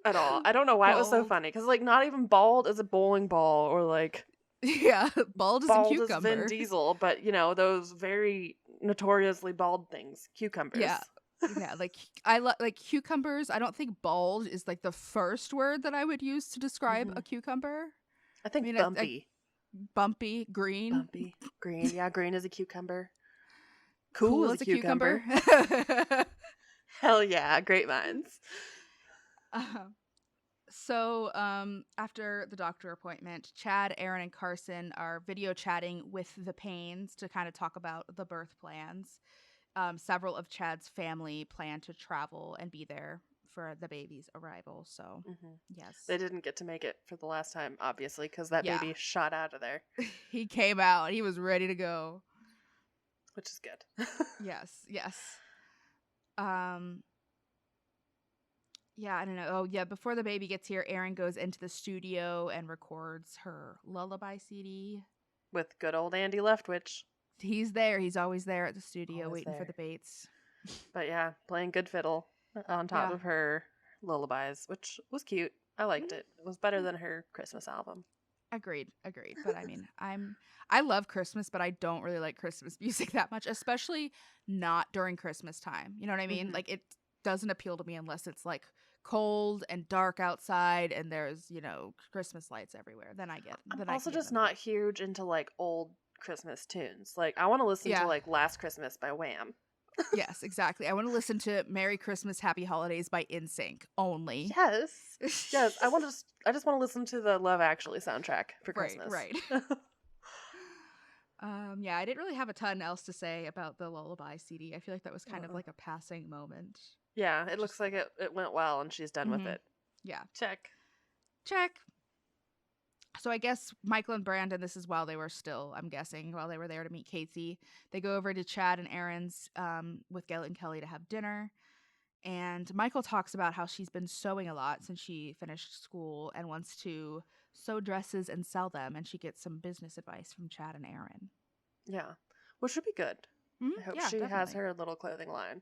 at all. I don't know why it was so funny, because, like, not even bald as a bowling ball or, like, Yeah, bald as a Bald as Vin cucumber. Diesel, but those very notoriously bald things, cucumbers. Yeah. Yeah, like like cucumbers. I don't think bald is like the first word that I would use to describe a cucumber. I think bumpy. Bumpy, green. Bumpy, green. Yeah, green as a cucucber. Cool as a cucumber. Hell yeah, great minds. So, after the doctor appointment, Chad, Aaron, and Carson are video chatting with the Paynes to kind of talk about the birth plans. Several of Chad's family plan to travel and be there for the baby's arrival. So, yes. They didn't get to make it for the last time, obviously, because that baby shot out of there. He came out. He was ready to go. Which is good. Yes. Yeah, I don't know. Oh, yeah, before the baby gets here, Erin goes into the studio and records her lullaby CD. With good old Andy Leftwich. He's there. He's always there at the studio waiting for the Bates. But yeah, playing good fiddle on top of her lullabies, which was cute. I liked it. It was better than her Christmas album. Agreed. But I mean, I love Christmas, but I don't really like Christmas music that much, especially not during Christmas time. You know what I mean? Like, it doesn't appeal to me unless it's like cold and dark outside and there's Christmas lights everywhere. Then I get. I'm also just not huge into like old Christmas tunes. Like, I want to listen to like Last Christmas by Wham. Yes, exactly. I want to listen to Merry Christmas, Happy Holidays by NSYNC only. Yes. I just want to listen to the Love Actually soundtrack for Christmas. Right. Yeah, I didn't really have a ton else to say about the lullaby CD. I feel like that was kind of like a passing moment. Yeah, it looks like it went well and she's done with it. Yeah. Check. So I guess Michael and Brandon, this is while they were still, I'm guessing, while they were there to meet Casey. They go over to Chad and Aaron's with Gail and Kelly to have dinner. And Michael talks about how she's been sewing a lot since she finished school and wants to sew dresses and sell them. And she gets some business advice from Chad and Aaron. Yeah, which would be good. I hope she has her little clothing line.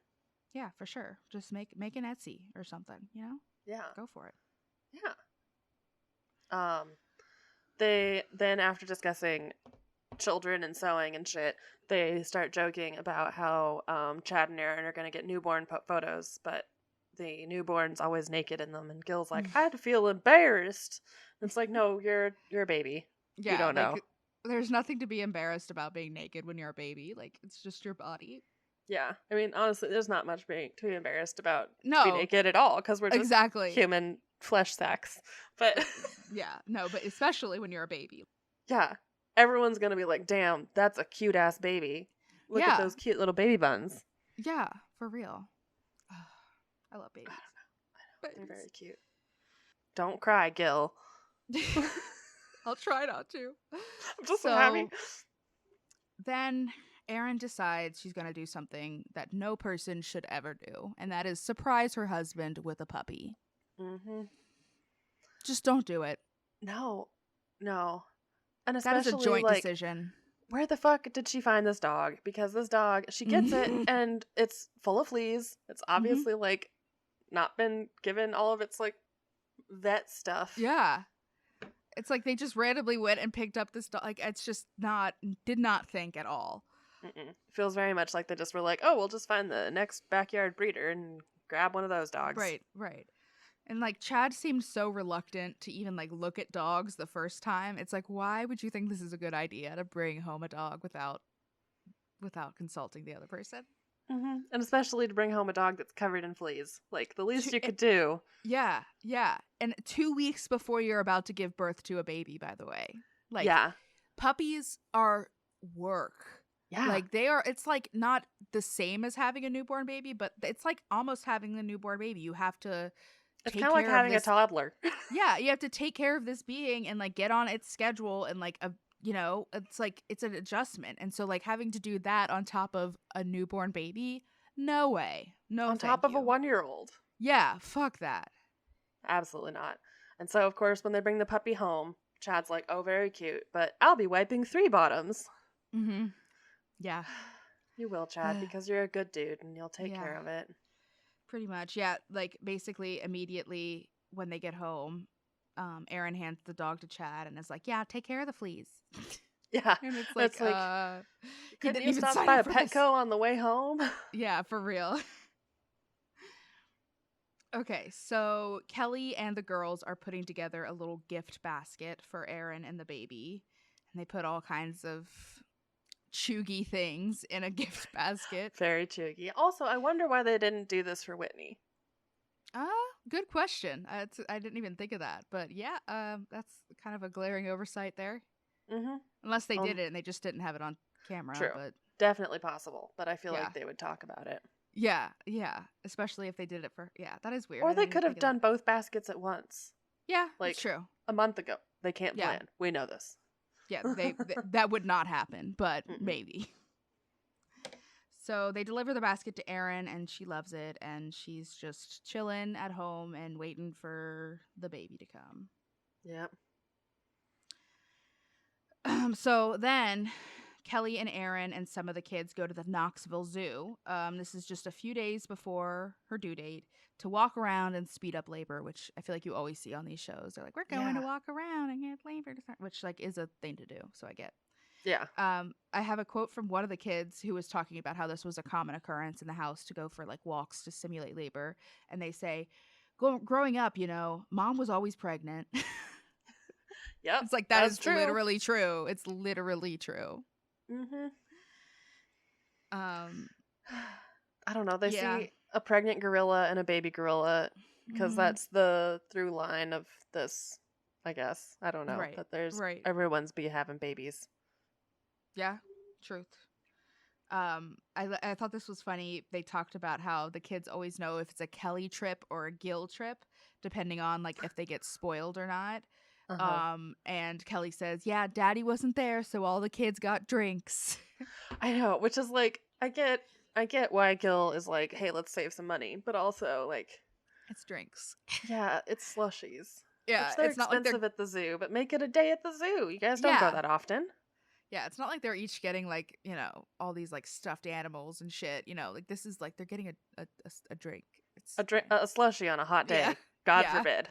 Yeah, for sure. Just make an Etsy or something, Yeah. Go for it. Yeah. They then, after discussing children and sewing and shit, they start joking about how Chad and Aaron are going to get newborn photos, but the newborn's always naked in them. And Gil's like, I'd feel embarrassed. And it's like, no, you're a baby. Yeah, you don't know. There's nothing to be embarrassed about being naked when you're a baby. Like, it's just your body. Yeah. I mean, honestly, there's not much to be embarrassed about to be naked at all, because we're just human flesh sacks. But yeah, no, but especially when you're a baby. Yeah. Everyone's going to be like, damn, that's a cute ass baby. Look at those cute little baby buns. Yeah, for real. I love babies. I don't know. They're very cute. Don't cry, Gil. I'll try not to. I'm just so happy. Then Erin decides she's going to do something that no person should ever do, and that is surprise her husband with a puppy. Just don't do it. No. And especially, that is a joint decision. Where the fuck did she find this dog? Because this dog, she gets it, and it's full of fleas. It's obviously, like, not been given all of its, like, vet stuff. Yeah. It's like they just randomly went and picked up this dog. Like, it's just did not think at all. Feels very much like they just were like, oh, we'll just find the next backyard breeder and grab one of those dogs. Right. And, like, Chad seemed so reluctant to even, like, look at dogs the first time. It's like, why would you think this is a good idea to bring home a dog without consulting the other person? And especially to bring home a dog that's covered in fleas. Like, the least you could do. Yeah. And 2 weeks before you're about to give birth to a baby, by the way. Like, puppies are work. Yeah. Like, it's, like, not the same as having a newborn baby, but it's, like, almost having a newborn baby. You have to... It's kind of like having a toddler. Yeah, you have to take care of this being and, like, get on its schedule and, like, it's like it's an adjustment. And so, like, having to do that on top of a newborn baby, no way. No, on top of a 1-year-old. Yeah, fuck that. Absolutely not. And so, of course, when they bring the puppy home, Chad's like, oh, very cute, but I'll be wiping 3 bottoms. Yeah. You will, Chad, because you're a good dude and you'll take care of it. Pretty much, yeah. Like, basically, immediately when they get home, Aaron hands the dog to Chad and is like, yeah, take care of the fleas. Yeah. And it's like, he couldn't didn't you even stop sign by up a for this. Petco on the way home? Yeah, for real. Okay, so Kelly and the girls are putting together a little gift basket for Aaron and the baby. And they put all kinds of chuggy things in a gift basket. Very chuggy. Also, I wonder why they didn't do this for Whitney. Good question. I didn't even think of that. But yeah, that's kind of a glaring oversight there. Mm-hmm. Unless they did it and they just didn't have it on camera. True. But definitely possible. But I feel like they would talk about it. Yeah. Especially if they did it for... Yeah, that is weird. Or they could have done both baskets at once. Yeah, that's true. A month ago. They can't plan. We know this. Yeah, that would not happen, but maybe. So they deliver the basket to Erin, and she loves it, and she's just chilling at home and waiting for the baby to come. Yep. So then Kelly and Erin and some of the kids go to the Knoxville Zoo. This is just a few days before her due date to walk around and speed up labor, which I feel like you always see on these shows. They're like, we're going to walk around and get labor to start, which like is a thing to do. So I get. Yeah. I have a quote from one of the kids who was talking about how this was a common occurrence in the house to go for like walks to simulate labor. And they say, growing up, mom was always pregnant. Yep. It's like, that's true. Literally true. It's literally true. Mm-hmm. I don't know. They see a pregnant gorilla and a baby gorilla because that's the through line of this, I guess. I don't know. Right. That there's everyone's having babies. Yeah, truth. I thought this was funny. They talked about how the kids always know if it's a Kelly trip or a Gil trip, depending on like if they get spoiled or not. And Kelly says, yeah, daddy wasn't there, so all the kids got drinks. I know, which is like, I get why Gil is like, hey, let's save some money, but also like, it's drinks. Yeah, it's slushies. Yeah, which they're expensive at the zoo, but make it a day at the zoo. You guys don't go that often. Yeah, it's not like they're each getting like, all these like stuffed animals and shit. Like this is like they're getting a drink. It's a slushie on a hot day. Yeah. God forbid.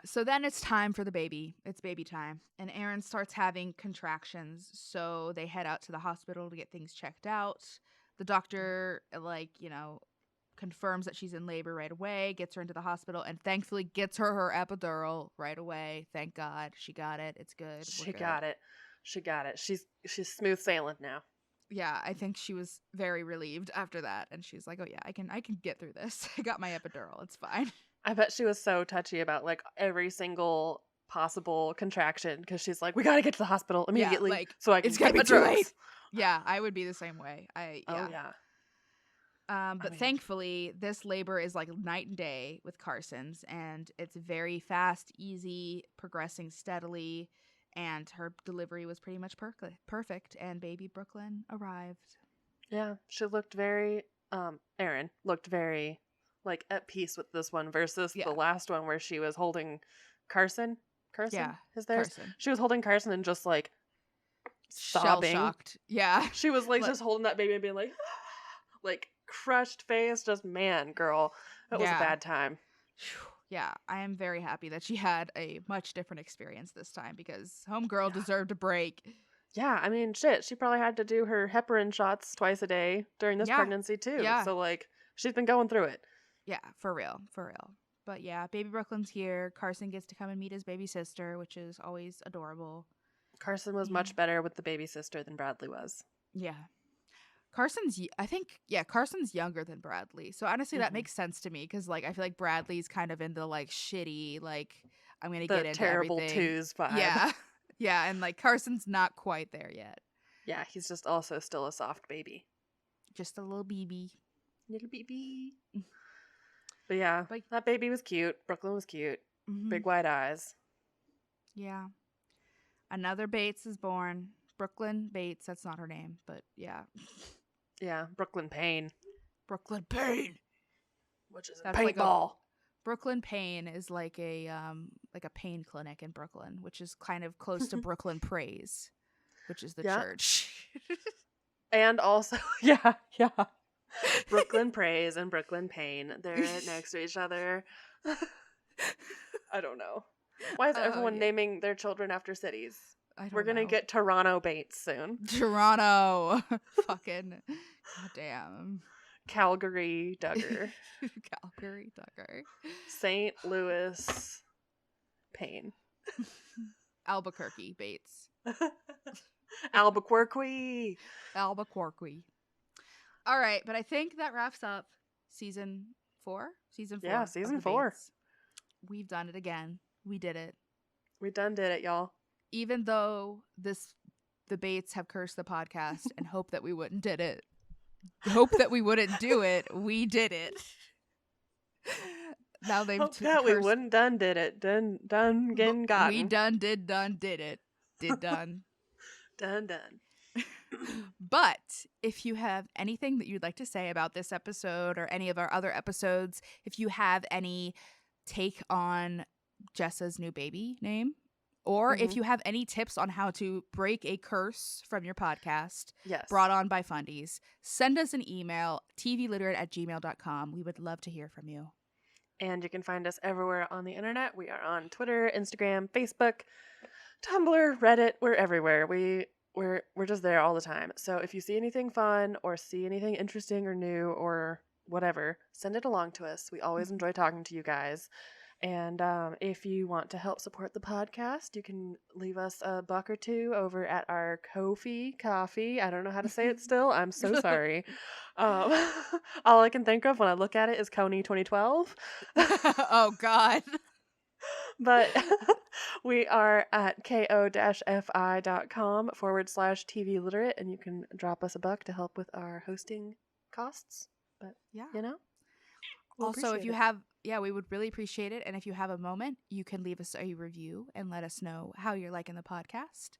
So then it's time for the baby. It's baby time. And Erin starts having contractions. So they head out to the hospital to get things checked out. The doctor, confirms that she's in labor right away, gets her into the hospital, and thankfully gets her epidural right away. Thank God. She got it. It's good. She got it. She's smooth sailing now. Yeah, I think she was very relieved after that. And she's like, oh yeah, I can get through this. I got my epidural. It's fine. I bet she was so touchy about like every single possible contraction because she's like, we got to get to the hospital immediately so I can get my drugs. Yeah, I would be the same way. Oh yeah. But thankfully, this labor is like night and day with Carson's, and it's very fast, easy, progressing steadily, and her delivery was pretty much perfect, and baby Brooklyn arrived. Yeah, she looked very, Erin looked very, like, at peace with this one versus the last one where she was holding Carson? Yeah, is theirs? Carson. She was holding Carson and just, like, sobbing. Shell-shocked. Yeah. She was, like, just holding that baby and being like, like, crushed face, just, man, girl, that was a bad time. Yeah, I am very happy that she had a much different experience this time because homegirl deserved a break. Yeah, I mean, shit, she probably had to do her heparin shots twice a day during this pregnancy, too. Yeah. So, like, she's been going through it. Yeah, for real. But yeah, baby Brooklyn's here. Carson gets to come and meet his baby sister, which is always adorable. Carson was much better with the baby sister than Bradley was. Yeah. Carson's younger than Bradley. So honestly, that makes sense to me because, like, I feel like Bradley's kind of in the, like, shitty, like, I'm going to get into terrible everything. twos vibe. Yeah. Yeah, and, like, Carson's not quite there yet. Yeah, he's just also still a soft baby. Just a little BB. Little BB. But yeah, that baby was cute. Brooklyn was cute. Mm-hmm. Big wide eyes. Yeah. Another Bates is born. Brooklyn Bates, that's not her name, but yeah. Yeah, Brooklyn Payne. Brooklyn Payne. Which is a paintball. Brooklyn Payne is like a pain clinic in Brooklyn, which is kind of close to Brooklyn Praise, which is the church. And also, yeah. Brooklyn Praise and Brooklyn Pain. They're right next to each other. I don't know. Why is everyone naming their children after cities? We're going to get Toronto Bates soon. Toronto. Fucking goddamn. Calgary Duggar. Calgary Duggar. St. Louis Pain. Albuquerque Bates. Albuquerque. All right, but I think that wraps up season 4. Yeah, season 4. Bates. We've done it again. We did it. We done did it, y'all. Even though the Bates have cursed the podcast and hope that we wouldn't do it, we did it. Now they've we wouldn't done did it. Done getting gotten. We done did it. Did done. done. But if you have anything that you'd like to say about this episode or any of our other episodes, if you have any take on Jessa's new baby name, or if you have any tips on how to break a curse from your podcast brought on by fundies, send us an email, tvliterate@gmail.com. We would love to hear from you. And you can find us everywhere on the internet. We are on Twitter, Instagram, Facebook, Tumblr, Reddit. We're everywhere. We're just there all the time. So if you see anything fun or see anything interesting or new or whatever, send it along to us. We always enjoy talking to you guys. And if you want to help support the podcast, you can leave us $1 or $2 over at our Ko-fi coffee. I don't know how to say it still. I'm so sorry. All I can think of when I look at it is Coney 2012. Oh, God. But we are at ko-fi.com/TV Literate, and you can drop us $1 to help with our hosting costs. But, we'll also, if you have, we would really appreciate it. And if you have a moment, you can leave us a review and let us know how you're liking the podcast.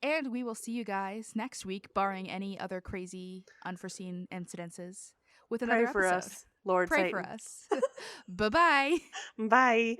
And we will see you guys next week, barring any other crazy, unforeseen incidences, with another episode. Pray for us, Lord Pray Satan. for us. Bye-bye. Bye.